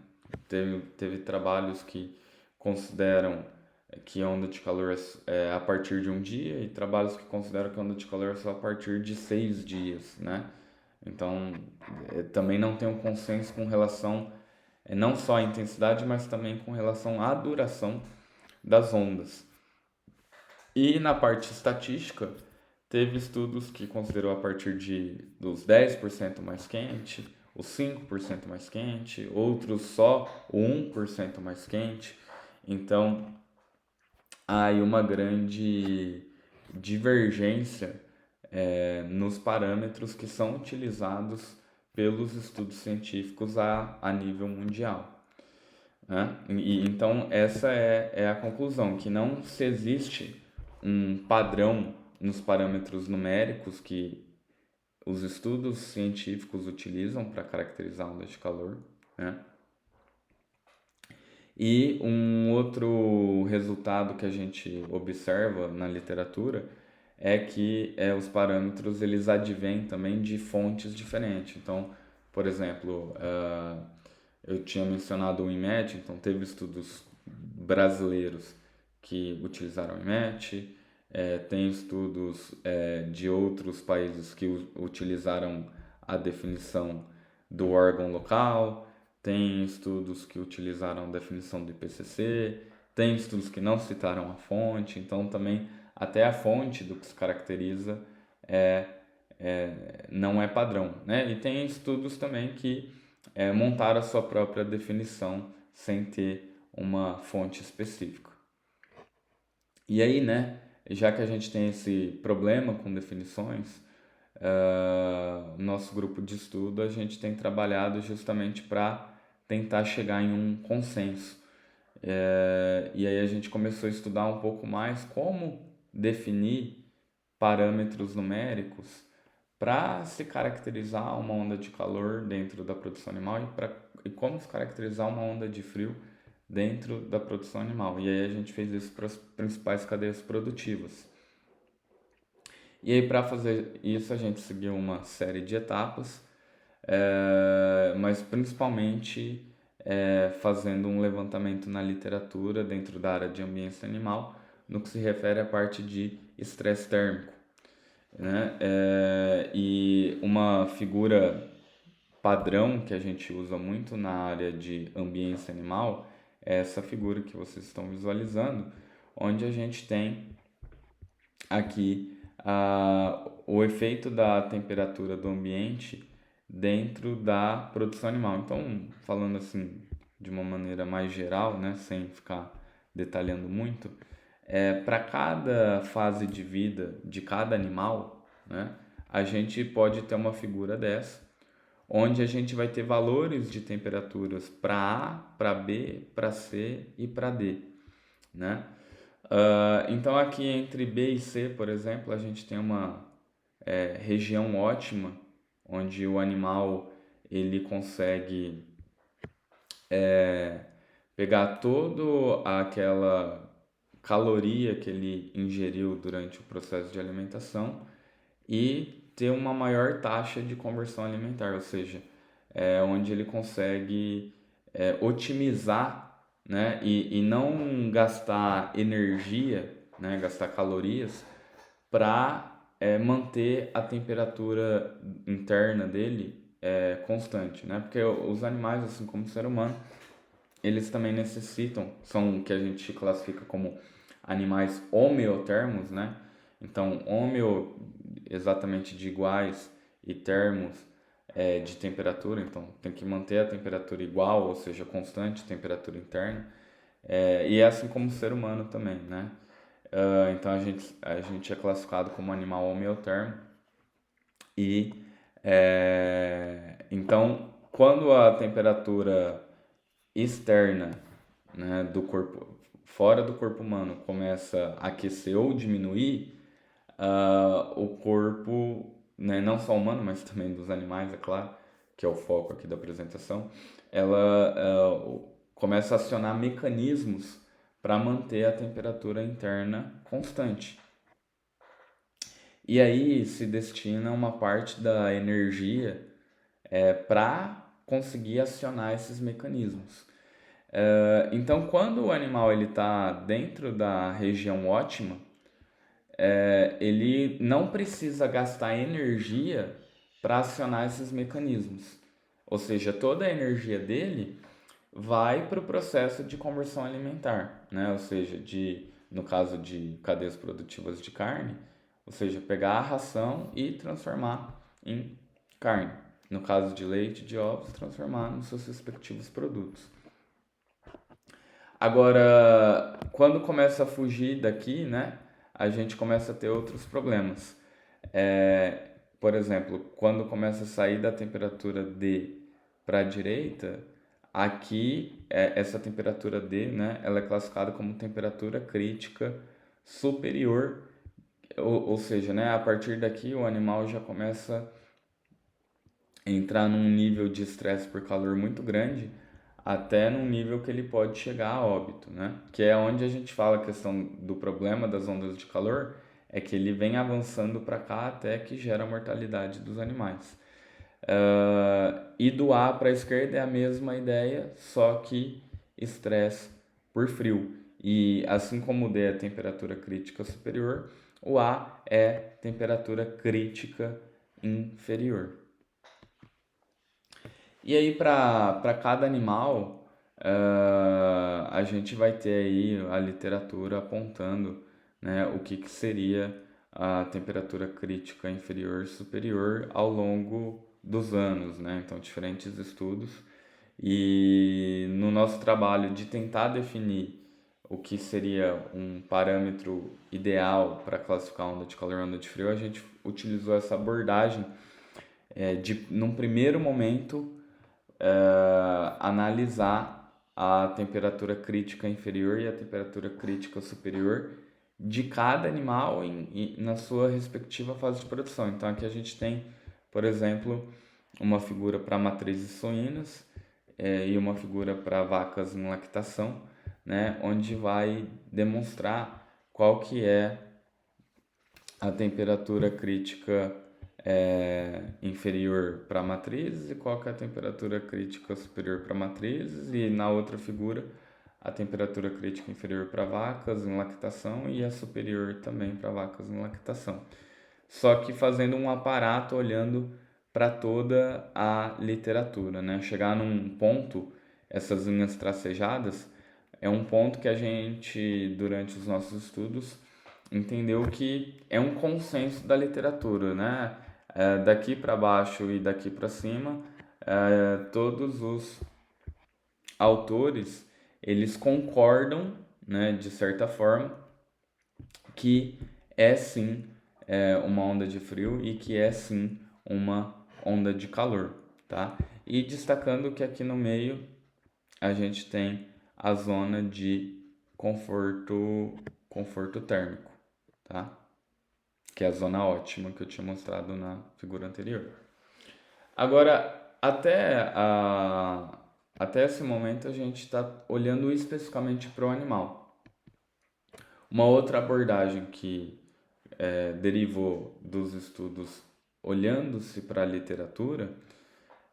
Teve trabalhos que consideram que a onda de calor é a partir de um dia e trabalhos que consideram que a onda de calor é só a partir de 6 dias, né? Então, também não tem um consenso com relação não só à intensidade, mas também com relação à duração das ondas. E na parte estatística, teve estudos que considerou a partir dos 10% mais quente, os 5% mais quente, outros só o 1% mais quente. Então, há aí uma grande divergência nos parâmetros que são utilizados pelos estudos científicos a nível mundial, né? Então, essa é a conclusão, que não se existe um padrão nos parâmetros numéricos que os estudos científicos utilizam para caracterizar ondas de calor, né? E um outro resultado que a gente observa na literatura é que os parâmetros eles advêm também de fontes diferentes. Então, por exemplo, eu tinha mencionado o INMET, então teve estudos brasileiros que utilizaram o INMET, tem estudos de outros países que utilizaram a definição do órgão local, tem estudos que utilizaram a definição do IPCC, tem estudos que não citaram a fonte, então também até a fonte do que se caracteriza não é padrão, né? E tem estudos também que montaram a sua própria definição sem ter uma fonte específica. E aí, né, já que a gente tem esse problema com definições, nosso grupo de estudo a gente tem trabalhado justamente para tentar chegar em um consenso. E aí a gente começou a estudar um pouco mais como definir parâmetros numéricos para se caracterizar uma onda de calor dentro da produção animal e como se caracterizar uma onda de frio dentro da produção animal. E aí a gente fez isso para as principais cadeias produtivas. E aí para fazer isso a gente seguiu uma série de etapas, mas principalmente fazendo um levantamento na literatura dentro da área de ambiente animal, no que se refere à parte de estresse térmico, né? E uma figura padrão que a gente usa muito na área de ambiente animal é essa figura que vocês estão visualizando, onde a gente tem aqui o efeito da temperatura do ambiente dentro da produção animal. Então, falando assim de uma maneira mais geral, né, sem ficar detalhando muito, para cada fase de vida de cada animal, né, a gente pode ter uma figura dessa, onde a gente vai ter valores de temperaturas para A, para B, para C e para D, né? Então aqui entre B e C, por exemplo, a gente tem uma região ótima, onde o animal ele consegue pegar toda aquela caloria que ele ingeriu durante o processo de alimentação e ter uma maior taxa de conversão alimentar, ou seja, onde ele consegue otimizar, né, e não gastar energia, né, gastar calorias para manter a temperatura interna dele constante, né? Porque os animais, assim como o ser humano, eles também necessitam, são o que a gente classifica como animais homeotermos, né? Então, homeo exatamente de iguais e termos de temperatura, então tem que manter a temperatura igual, ou seja, constante, temperatura interna. E é assim como o ser humano também, né? Então a gente é classificado como animal homeotermo e então quando a temperatura externa, né, do corpo, fora do corpo humano, começa a aquecer ou diminuir, o corpo, né, não só humano, mas também dos animais, é claro, que é o foco aqui da apresentação, ela começa a acionar mecanismos para manter a temperatura interna constante. E aí se destina uma parte da energia para conseguir acionar esses mecanismos. Então, quando o animal ele está dentro da região ótima, ele não precisa gastar energia para acionar esses mecanismos. Ou seja, toda a energia dele vai para o processo de conversão alimentar, né? Ou seja, no caso de cadeias produtivas de carne, ou seja, pegar a ração e transformar em carne. No caso de leite, de ovos, transformar nos seus respectivos produtos. Agora, quando começa a fugir daqui, né, a gente começa a ter outros problemas. Por exemplo, quando começa a sair da temperatura D para a direita, aqui essa temperatura D, né, ela é classificada como temperatura crítica superior, ou seja, né, a partir daqui o animal já começa a entrar num nível de estresse por calor muito grande, até num nível que ele pode chegar a óbito, né? Que é onde a gente fala a questão do problema das ondas de calor, é que ele vem avançando para cá até que gera a mortalidade dos animais. E do A para a esquerda é a mesma ideia, só que estresse por frio. E assim como o D é temperatura crítica superior, o A é temperatura crítica inferior. E aí, para cada animal, a gente vai ter aí a literatura apontando, né, o que seria a temperatura crítica inferior e superior ao longo dos anos, né? Então, diferentes estudos. E no nosso trabalho de tentar definir o que seria um parâmetro ideal para classificar onda de calor e onda de frio, a gente utilizou essa abordagem num primeiro momento, analisar a temperatura crítica inferior e a temperatura crítica superior de cada animal na sua respectiva fase de produção. Então aqui a gente tem, por exemplo, uma figura para matrizes suínas e uma figura para vacas em lactação, né, onde vai demonstrar qual que é a temperatura crítica inferior para matrizes e qual que é a temperatura crítica superior para matrizes, e na outra figura a temperatura crítica inferior para vacas em lactação e a superior também para vacas em lactação. Só que fazendo um aparato olhando para toda a literatura, né? Chegar num ponto, essas linhas tracejadas, é um ponto que a gente, durante os nossos estudos, entendeu que é um consenso da literatura, né? Daqui para baixo e daqui para cima, todos os autores eles concordam, né, de certa forma, que é sim uma onda de frio e que é sim uma onda de calor, tá? E destacando que aqui no meio a gente tem a zona de conforto conforto térmico, tá? Que é a zona ótima que eu tinha mostrado na figura anterior. Agora, até esse momento a gente está olhando especificamente para o animal. Uma outra abordagem que derivou dos estudos olhando-se para a literatura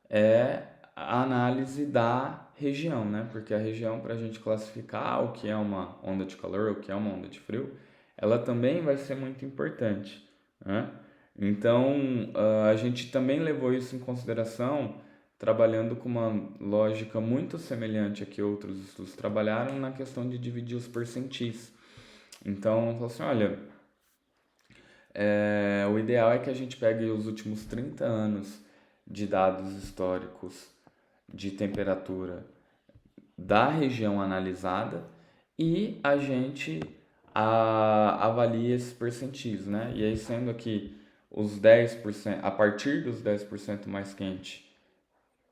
é a análise da região, né? Porque a região, para a gente classificar o que é uma onda de calor, o que é uma onda de frio, ela também vai ser muito importante, né? Então, a gente também levou isso em consideração, trabalhando com uma lógica muito semelhante a que outros estudos trabalharam na questão de dividir os percentis. Então, falou assim, olha, o ideal é que a gente pegue os últimos 30 anos de dados históricos de temperatura da região analisada e a gente avalia esses percentis, né? E aí, sendo aqui os 10%, a partir dos 10% mais quente,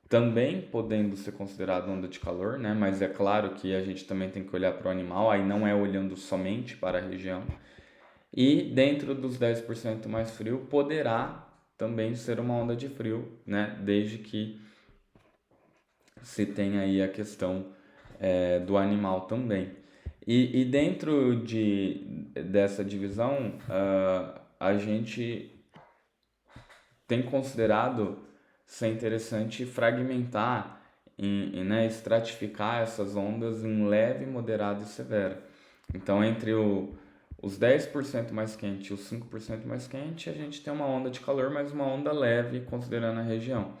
também podendo ser considerado onda de calor, né? Mas é claro que a gente também tem que olhar para o animal, aí não é olhando somente para a região. E dentro dos 10% mais frio, poderá também ser uma onda de frio, né? Desde que se tenha aí a questão do animal também. E dentro dessa divisão, a gente tem considerado ser interessante fragmentar, né, estratificar essas ondas em leve, moderada e severa. Então, entre os 10% mais quente e os 5% mais quente, a gente tem uma onda de calor, mas uma onda leve, considerando a região.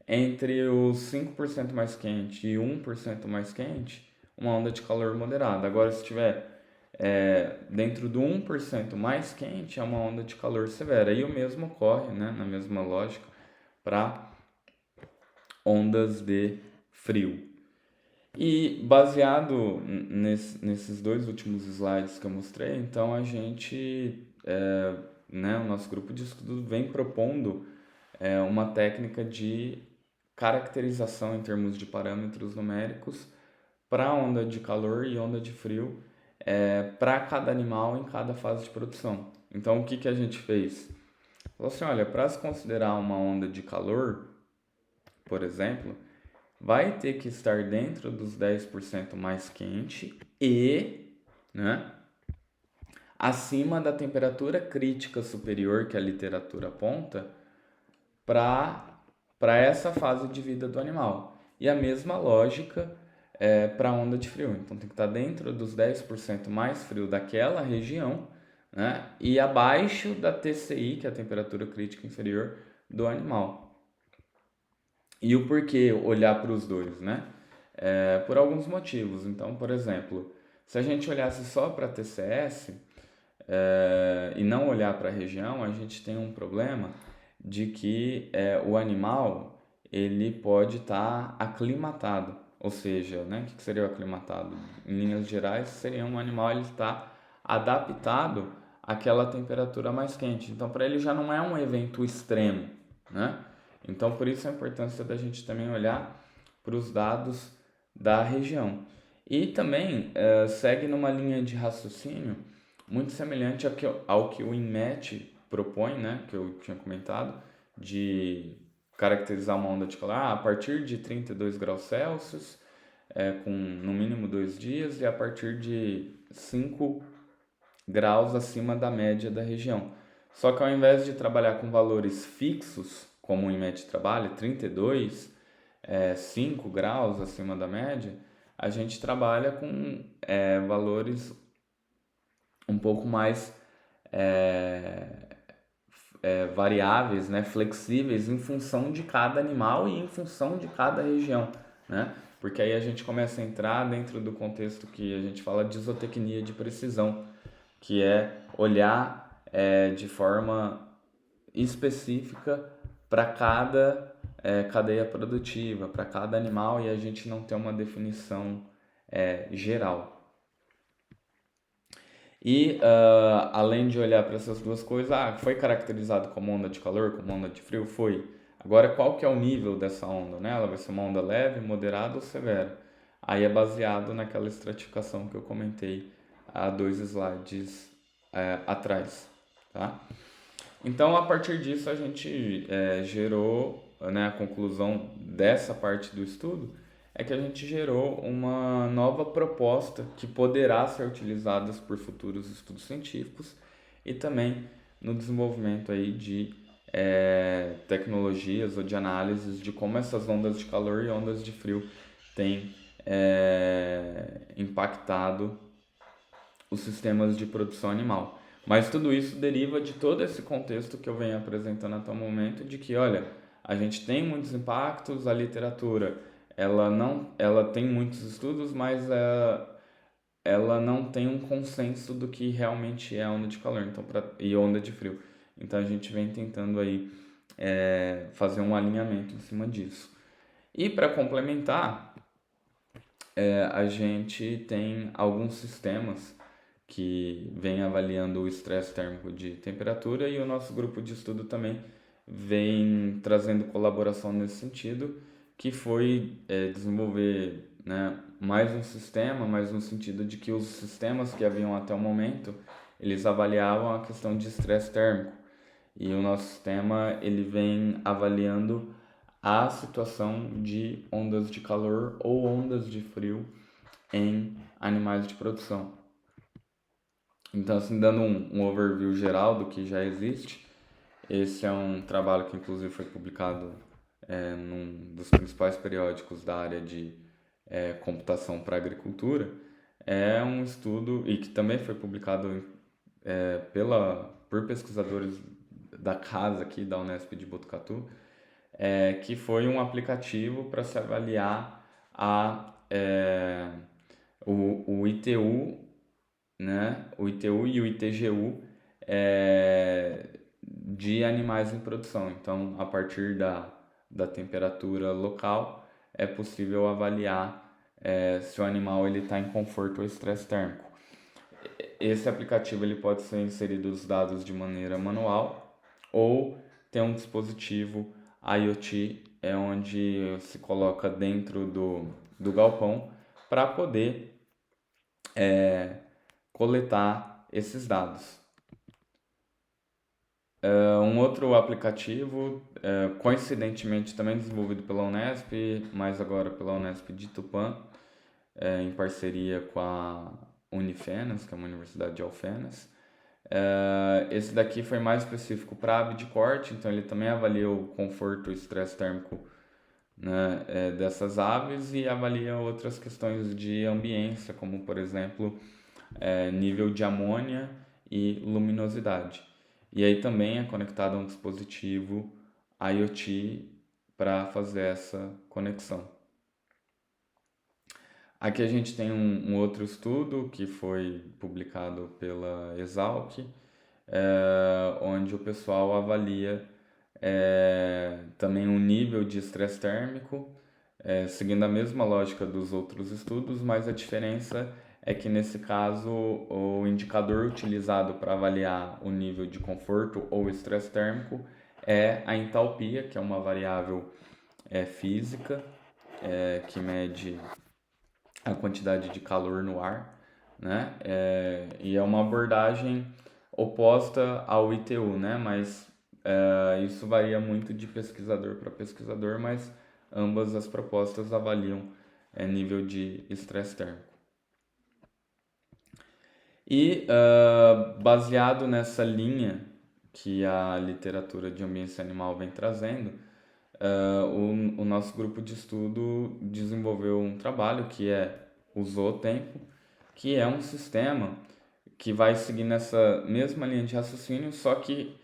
Entre os 5% mais quente e 1% mais quente, uma onda de calor moderada. Agora, se tiver dentro do 1% mais quente, é uma onda de calor severa. E o mesmo ocorre, né, na mesma lógica, para ondas de frio. E baseado nesses dois últimos slides que eu mostrei, então a gente, né, o nosso grupo de estudo vem propondo uma técnica de caracterização em termos de parâmetros numéricos para onda de calor e onda de frio para cada animal em cada fase de produção. Então, o que, que a gente fez? Falou assim, olha, para se considerar uma onda de calor, por exemplo, vai ter que estar dentro dos 10% mais quente e, né, acima da temperatura crítica superior que a literatura aponta para essa fase de vida do animal. E a mesma lógica para a onda de frio. Então tem que estar dentro dos 10% mais frio daquela região, né, e abaixo da TCI, que é a temperatura crítica inferior do animal. E o porquê olhar para os dois, né? Por alguns motivos. Então, por exemplo, se a gente olhasse só para a TCS e não olhar para a região, a gente tem um problema de que o animal ele pode estar aclimatado. Ou seja, né, o que seria o aclimatado? Em linhas gerais, seria um animal ele estar adaptado àquela temperatura mais quente. Então, para ele já não é um evento extremo, né? Então, por isso a importância da gente também olhar para os dados da região. E também segue numa linha de raciocínio muito semelhante ao que o INMET propõe, né, que eu tinha comentado, de caracterizar uma onda de calor a partir de 32 graus Celsius, com no mínimo 2 dias, e a partir de 5 graus acima da média da região. Só que ao invés de trabalhar com valores fixos, como o INMET trabalha, 32, 5 graus acima da média, a gente trabalha com valores um pouco mais variáveis, né, flexíveis em função de cada animal e em função de cada região, né? Porque aí a gente começa a entrar dentro do contexto que a gente fala de isotecnia de precisão, que é olhar de forma específica para cada cadeia produtiva, para cada animal, e a gente não ter uma definição geral. E além de olhar para essas duas coisas, foi caracterizado como onda de calor, como onda de frio? Foi. Agora, qual que é o nível dessa onda, né? Ela vai ser uma onda leve, moderada ou severa? Aí é baseado naquela estratificação que eu comentei há 2 slides atrás, tá? Então, a partir disso, a gente gerou, né, a conclusão dessa parte do estudo é que a gente gerou uma nova proposta que poderá ser utilizada por futuros estudos científicos e também no desenvolvimento aí de tecnologias ou de análises de como essas ondas de calor e ondas de frio têm impactado os sistemas de produção animal. Mas tudo isso deriva de todo esse contexto que eu venho apresentando até o momento, de que, olha, a gente tem muitos impactos, a literatura, ela tem muitos estudos, mas ela não tem um consenso do que realmente é onda de calor e onda de frio. Então a gente vem tentando aí fazer um alinhamento em cima disso. E para complementar, a gente tem alguns sistemas que vem avaliando o estresse térmico de temperatura e o nosso grupo de estudo também vem trazendo colaboração nesse sentido, que foi desenvolver, né, mais um sistema, mas no sentido de que os sistemas que haviam até o momento, eles avaliavam a questão de estresse térmico. E o nosso sistema, ele vem avaliando a situação de ondas de calor ou ondas de frio em animais de produção. Então, assim, dando um overview geral do que já existe, esse é um trabalho que inclusive foi publicado num dos principais periódicos da área de computação para agricultura. É um estudo, e que também foi publicado por pesquisadores da casa aqui, da Unesp de Botucatu, que foi um aplicativo para se avaliar o ITU, né? O ITU e o ITGU de animais em produção. Então, a partir da temperatura local, é possível avaliar se o animal está em conforto ou estresse térmico. Esse aplicativo ele pode ser inserido os dados de maneira manual ou tem um dispositivo IoT, onde se coloca dentro do galpão para poder coletar esses dados. Um outro aplicativo, coincidentemente também desenvolvido pela Unesp, mas agora pela Unesp de Tupã, em parceria com a Unifenas, que é uma universidade de Alfenas. Esse daqui foi mais específico para ave de corte, então ele também avalia o conforto e estresse térmico, né, dessas aves e avalia outras questões de ambiência, como por exemplo nível de amônia e luminosidade. E aí também é conectado a um dispositivo IoT para fazer essa conexão. Aqui a gente tem um outro estudo que foi publicado pela Exalc, onde o pessoal avalia também um nível de estresse térmico, seguindo a mesma lógica dos outros estudos, mas a diferença é que nesse caso o indicador utilizado para avaliar o nível de conforto ou estresse térmico é a entalpia, que é uma variável física que mede a quantidade de calor no ar, né? E é uma abordagem oposta ao ITU, né? Mas isso varia muito de pesquisador para pesquisador, mas ambas as propostas avaliam nível de estresse térmico. E baseado nessa linha que a literatura de ambiência animal vem trazendo, o nosso grupo de estudo desenvolveu um trabalho que é o Zootempo, que é um sistema que vai seguir nessa mesma linha de raciocínio, só que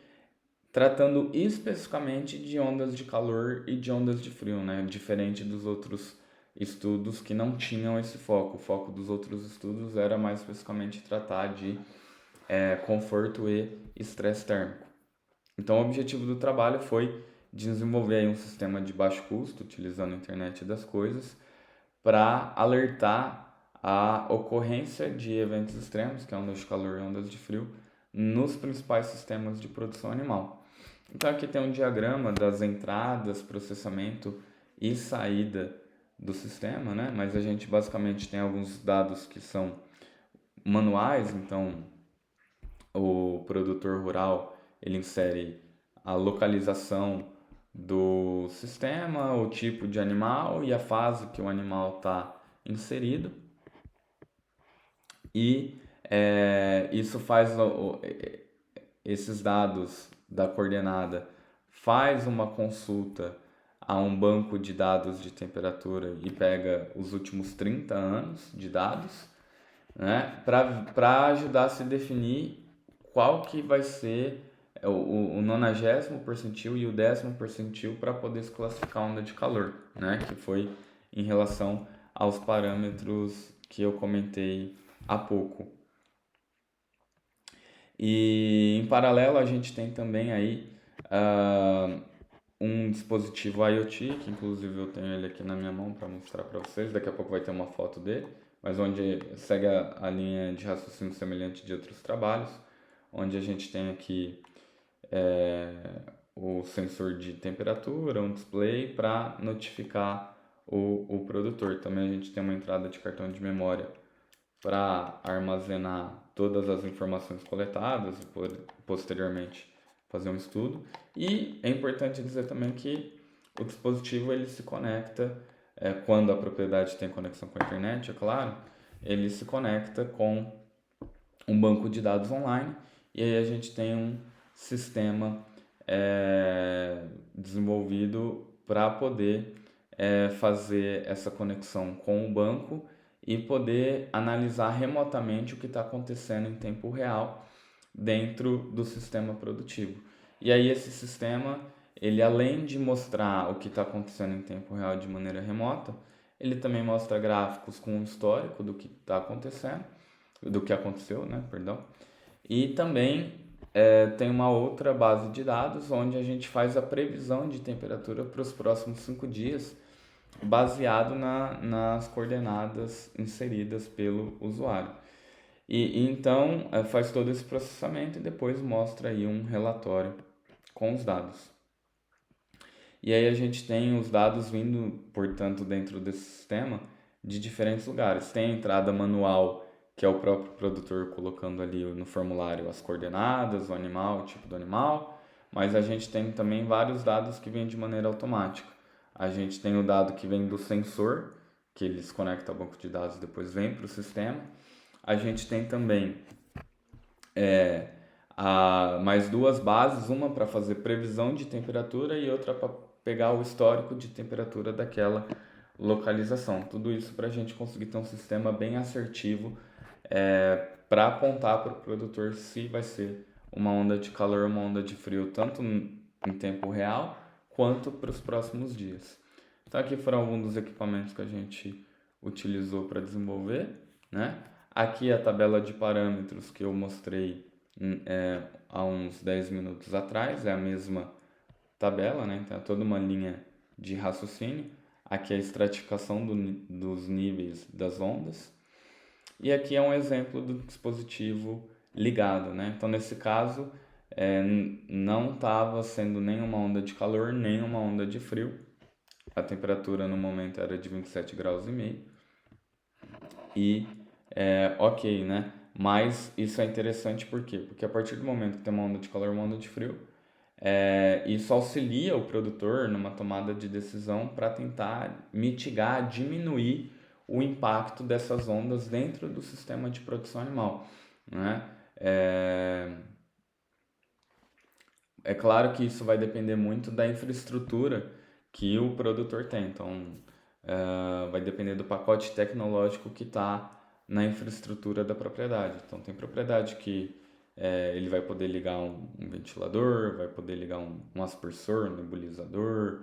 tratando especificamente de ondas de calor e de ondas de frio, né? Diferente dos outros estudos que não tinham esse foco. O foco dos outros estudos era mais especificamente tratar de conforto e estresse térmico. Então, o objetivo do trabalho foi desenvolver aí um sistema de baixo custo, utilizando a internet das coisas, para alertar a ocorrência de eventos extremos, que é ondas de calor e ondas de frio, nos principais sistemas de produção animal. Então aqui tem um diagrama das entradas, processamento e saída do sistema, né? Mas a gente basicamente tem alguns dados que são manuais, então o produtor rural ele insere a localização do sistema, o tipo de animal e a fase que o animal está inserido. E isso faz esses dados da coordenada faz uma consulta a um banco de dados de temperatura e pega os últimos 30 anos de dados, né, para ajudar a se definir qual que vai ser o 90º percentil e o 10º percentil para poder se classificar a onda de calor, né, que foi em relação aos parâmetros que eu comentei há pouco. E em paralelo a gente tem também aí um dispositivo IoT, que inclusive eu tenho ele aqui na minha mão para mostrar para vocês, daqui a pouco vai ter uma foto dele, mas onde segue a linha de raciocínio semelhante de outros trabalhos, onde a gente tem aqui o sensor de temperatura, um display para notificar o produtor. Também a gente tem uma entrada de cartão de memória para armazenar todas as informações coletadas e posteriormente fazer um estudo. E é importante dizer também que o dispositivo ele se conecta, quando a propriedade tem conexão com a internet, é claro, ele se conecta com um banco de dados online e aí a gente tem um sistema desenvolvido para poder fazer essa conexão com o banco e poder analisar remotamente o que está acontecendo em tempo real dentro do sistema produtivo. E aí esse sistema, ele além de mostrar o que está acontecendo em tempo real de maneira remota, ele também mostra gráficos com o histórico do que está acontecendo, do que aconteceu, né, perdão. E também tem uma outra base de dados onde a gente faz a previsão de temperatura para os próximos 5 dias, baseado nas coordenadas inseridas pelo usuário. E então faz todo esse processamento e depois mostra aí um relatório com os dados. E aí a gente tem os dados vindo, portanto, dentro desse sistema de diferentes lugares. Tem a entrada manual, que é o próprio produtor colocando ali no formulário as coordenadas, o animal, o tipo do animal, mas a gente tem também vários dados que vêm de maneira automática. A gente tem o dado que vem do sensor, que ele se conecta ao banco de dados e depois vem para o sistema. A gente tem também mais duas bases, uma para fazer previsão de temperatura e outra para pegar o histórico de temperatura daquela localização. Tudo isso para a gente conseguir ter um sistema bem assertivo para apontar para o produtor se vai ser uma onda de calor ou uma onda de frio, tanto em tempo real quanto para os próximos dias. Então aqui foram alguns dos equipamentos que a gente utilizou para desenvolver, né? Aqui a tabela de parâmetros que eu mostrei há uns 10 minutos atrás, é a mesma tabela, né? Então é toda uma linha de raciocínio. Aqui é a estratificação dos níveis das ondas. E aqui é um exemplo do dispositivo ligado, né? Então nesse caso não estava sendo nenhuma onda de calor, nem uma onda de frio. A temperatura no momento era de 27 graus e meio. E ok, né? Mas isso é interessante por quê? Porque a partir do momento que tem uma onda de calor e uma onda de frio, isso auxilia o produtor numa tomada de decisão para tentar mitigar, diminuir o impacto dessas ondas dentro do sistema de produção animal, né? É claro que isso vai depender muito da infraestrutura que o produtor tem. Então, vai depender do pacote tecnológico que está na infraestrutura da propriedade. Então, tem propriedade que ele vai poder ligar um ventilador, vai poder ligar um aspersor, um nebulizador,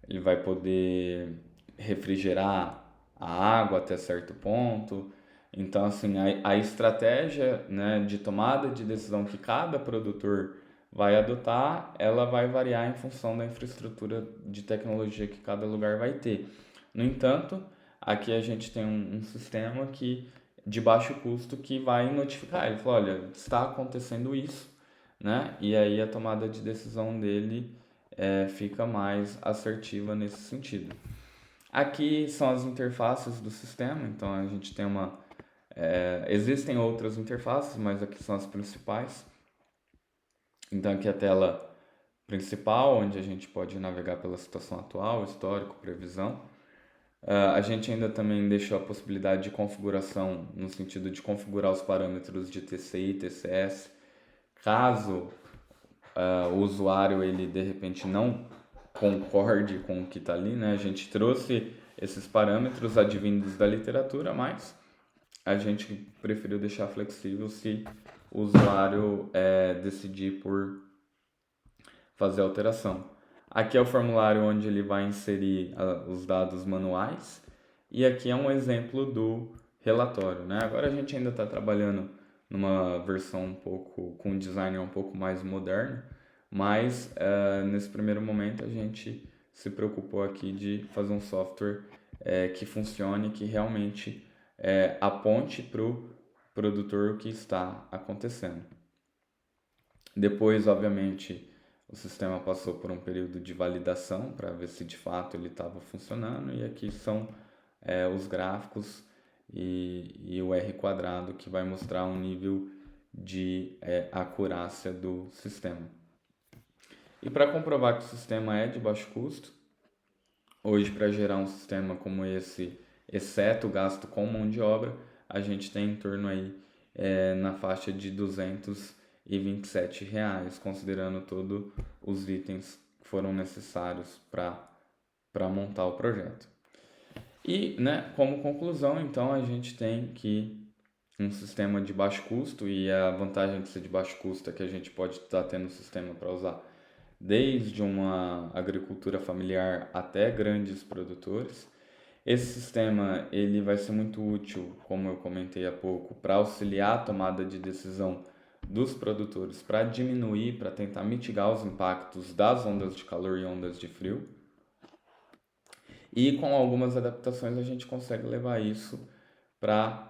ele vai poder refrigerar a água até certo ponto. Então, assim, a estratégia, né, de tomada de decisão que cada produtor vai adotar, ela vai variar em função da infraestrutura de tecnologia que cada lugar vai ter. No entanto, aqui a gente tem um sistema de baixo custo que vai notificar. Ele fala, olha, está acontecendo isso, né? E aí a tomada de decisão dele fica mais assertiva nesse sentido. Aqui são as interfaces do sistema, então a gente tem uma Existem outras interfaces, mas aqui são as principais. Então aqui a tela principal, onde a gente pode navegar pela situação atual, histórico, previsão. A gente ainda também deixou a possibilidade de configuração, no sentido de configurar os parâmetros de TCI e TCS, caso o usuário ele de repente não concorde com o que está ali, né? A gente trouxe esses parâmetros advindos da literatura, mas a gente preferiu deixar flexível se o usuário decidir por fazer a alteração. Aqui é o formulário onde ele vai inserir os dados manuais e aqui é um exemplo do relatório, né? Agora a gente ainda está trabalhando numa versão um pouco com um design um pouco mais moderno, mas nesse primeiro momento a gente se preocupou aqui de fazer um software que funcione, que realmente aponte para o produtor o que está acontecendo. Depois, obviamente, o sistema passou por um período de validação para ver se de fato ele estava funcionando, e aqui são os gráficos e o R quadrado que vai mostrar um nível de acurácia do sistema. E para comprovar que o sistema é de baixo custo, hoje para gerar um sistema como esse, exceto o gasto com mão de obra, a gente tem em torno aí na faixa de R$ 227, considerando todos os itens que foram necessários para montar o projeto. E, né, como conclusão, então, a gente tem que um sistema de baixo custo, e a vantagem de ser de baixo custo é que a gente pode estar tendo um sistema para usar desde uma agricultura familiar até grandes produtores. Esse sistema ele vai ser muito útil, como eu comentei há pouco, para auxiliar a tomada de decisão dos produtores, para diminuir, para tentar mitigar os impactos das ondas de calor e ondas de frio. E com algumas adaptações a gente consegue levar isso para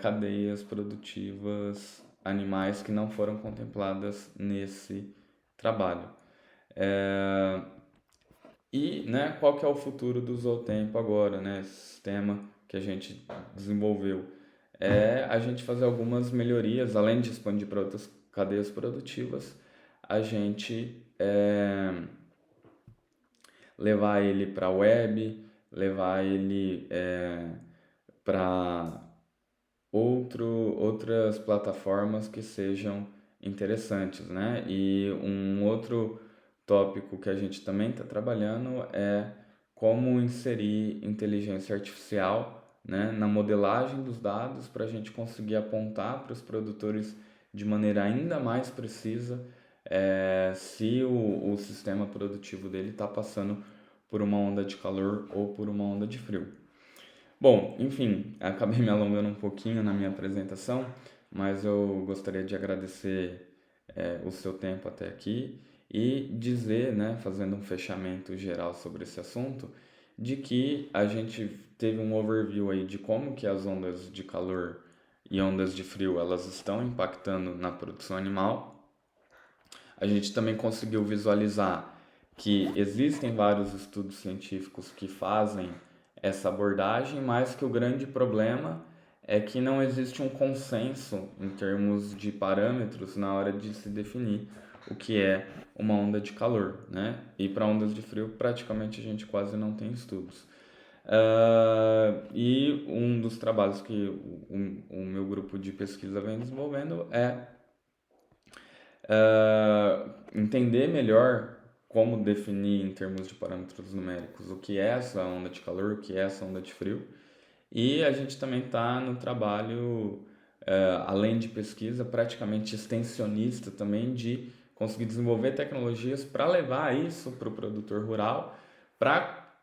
cadeias produtivas animais que não foram contempladas nesse trabalho. E, né, qual que é o futuro do Zootempo agora, né? Esse sistema que a gente desenvolveu. A gente fazer algumas melhorias, além de expandir para outras cadeias produtivas, a gente levar ele para a web, levar ele para outras plataformas que sejam interessantes, né? E um outro tópico que a gente também está trabalhando é como inserir inteligência artificial, né, na modelagem dos dados para a gente conseguir apontar para os produtores de maneira ainda mais precisa se o sistema produtivo dele está passando por uma onda de calor ou por uma onda de frio. Bom, enfim, acabei me alongando um pouquinho na minha apresentação, mas eu gostaria de agradecer o seu tempo até aqui e dizer, né, fazendo um fechamento geral sobre esse assunto, de que a gente teve um overview aí de como que as ondas de calor e ondas de frio elas estão impactando na produção animal. A gente também conseguiu visualizar que existem vários estudos científicos que fazem essa abordagem, mas que o grande problema é que não existe um consenso em termos de parâmetros na hora de se definir o que é uma onda de calor, né? E para ondas de frio, praticamente a gente quase não tem estudos. E um dos trabalhos que o meu grupo de pesquisa vem desenvolvendo é entender melhor como definir em termos de parâmetros numéricos o que é essa onda de calor, o que é essa onda de frio. E a gente também está no trabalho, além de pesquisa, praticamente extensionista também, de conseguir desenvolver tecnologias para levar isso para o produtor rural, para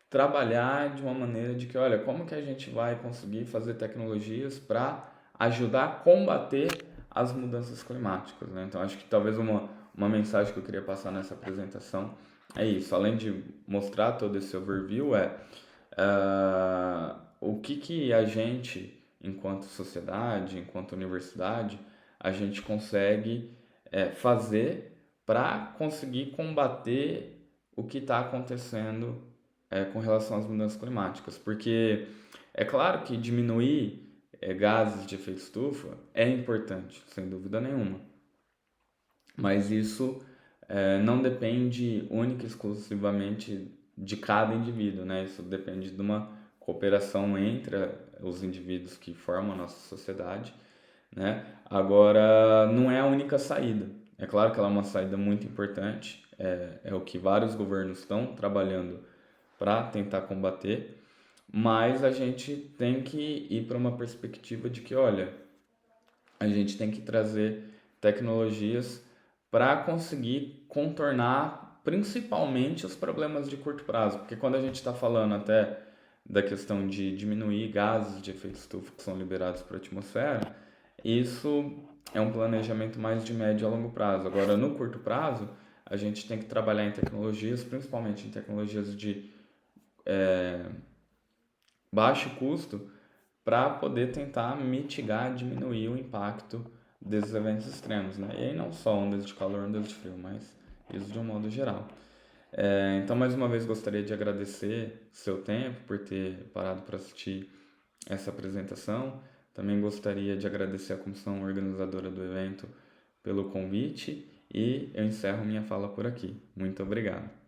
trabalhar de uma maneira de que, olha, como que a gente vai conseguir fazer tecnologias para ajudar a combater as mudanças climáticas, né? Então, acho que talvez uma mensagem que eu queria passar nessa apresentação é isso. Além de mostrar todo esse overview, o que a gente, enquanto sociedade, enquanto universidade, a gente consegue fazer para conseguir combater o que está acontecendo com relação às mudanças climáticas. Porque é claro que diminuir gases de efeito estufa é importante, sem dúvida nenhuma. Mas isso não depende única e exclusivamente de cada indivíduo, né? Isso depende de uma cooperação entre os indivíduos que formam a nossa sociedade, né? Agora, não é a única saída. É claro que ela é uma saída muito importante, é o que vários governos estão trabalhando para tentar combater, mas a gente tem que ir para uma perspectiva de que, olha, a gente tem que trazer tecnologias para conseguir contornar principalmente os problemas de curto prazo, porque quando a gente está falando até da questão de diminuir gases de efeito estufa que são liberados para a atmosfera, isso é um planejamento mais de médio a longo prazo. Agora, no curto prazo, a gente tem que trabalhar em tecnologias, principalmente em tecnologias de baixo custo, para poder tentar mitigar, diminuir o impacto desses eventos extremos, né? E aí não só ondas de calor, ondas de frio, mas isso de um modo geral. Então, mais uma vez, gostaria de agradecer seu tempo por ter parado para assistir essa apresentação. Também gostaria de agradecer a comissão organizadora do evento pelo convite e eu encerro minha fala por aqui. Muito obrigado.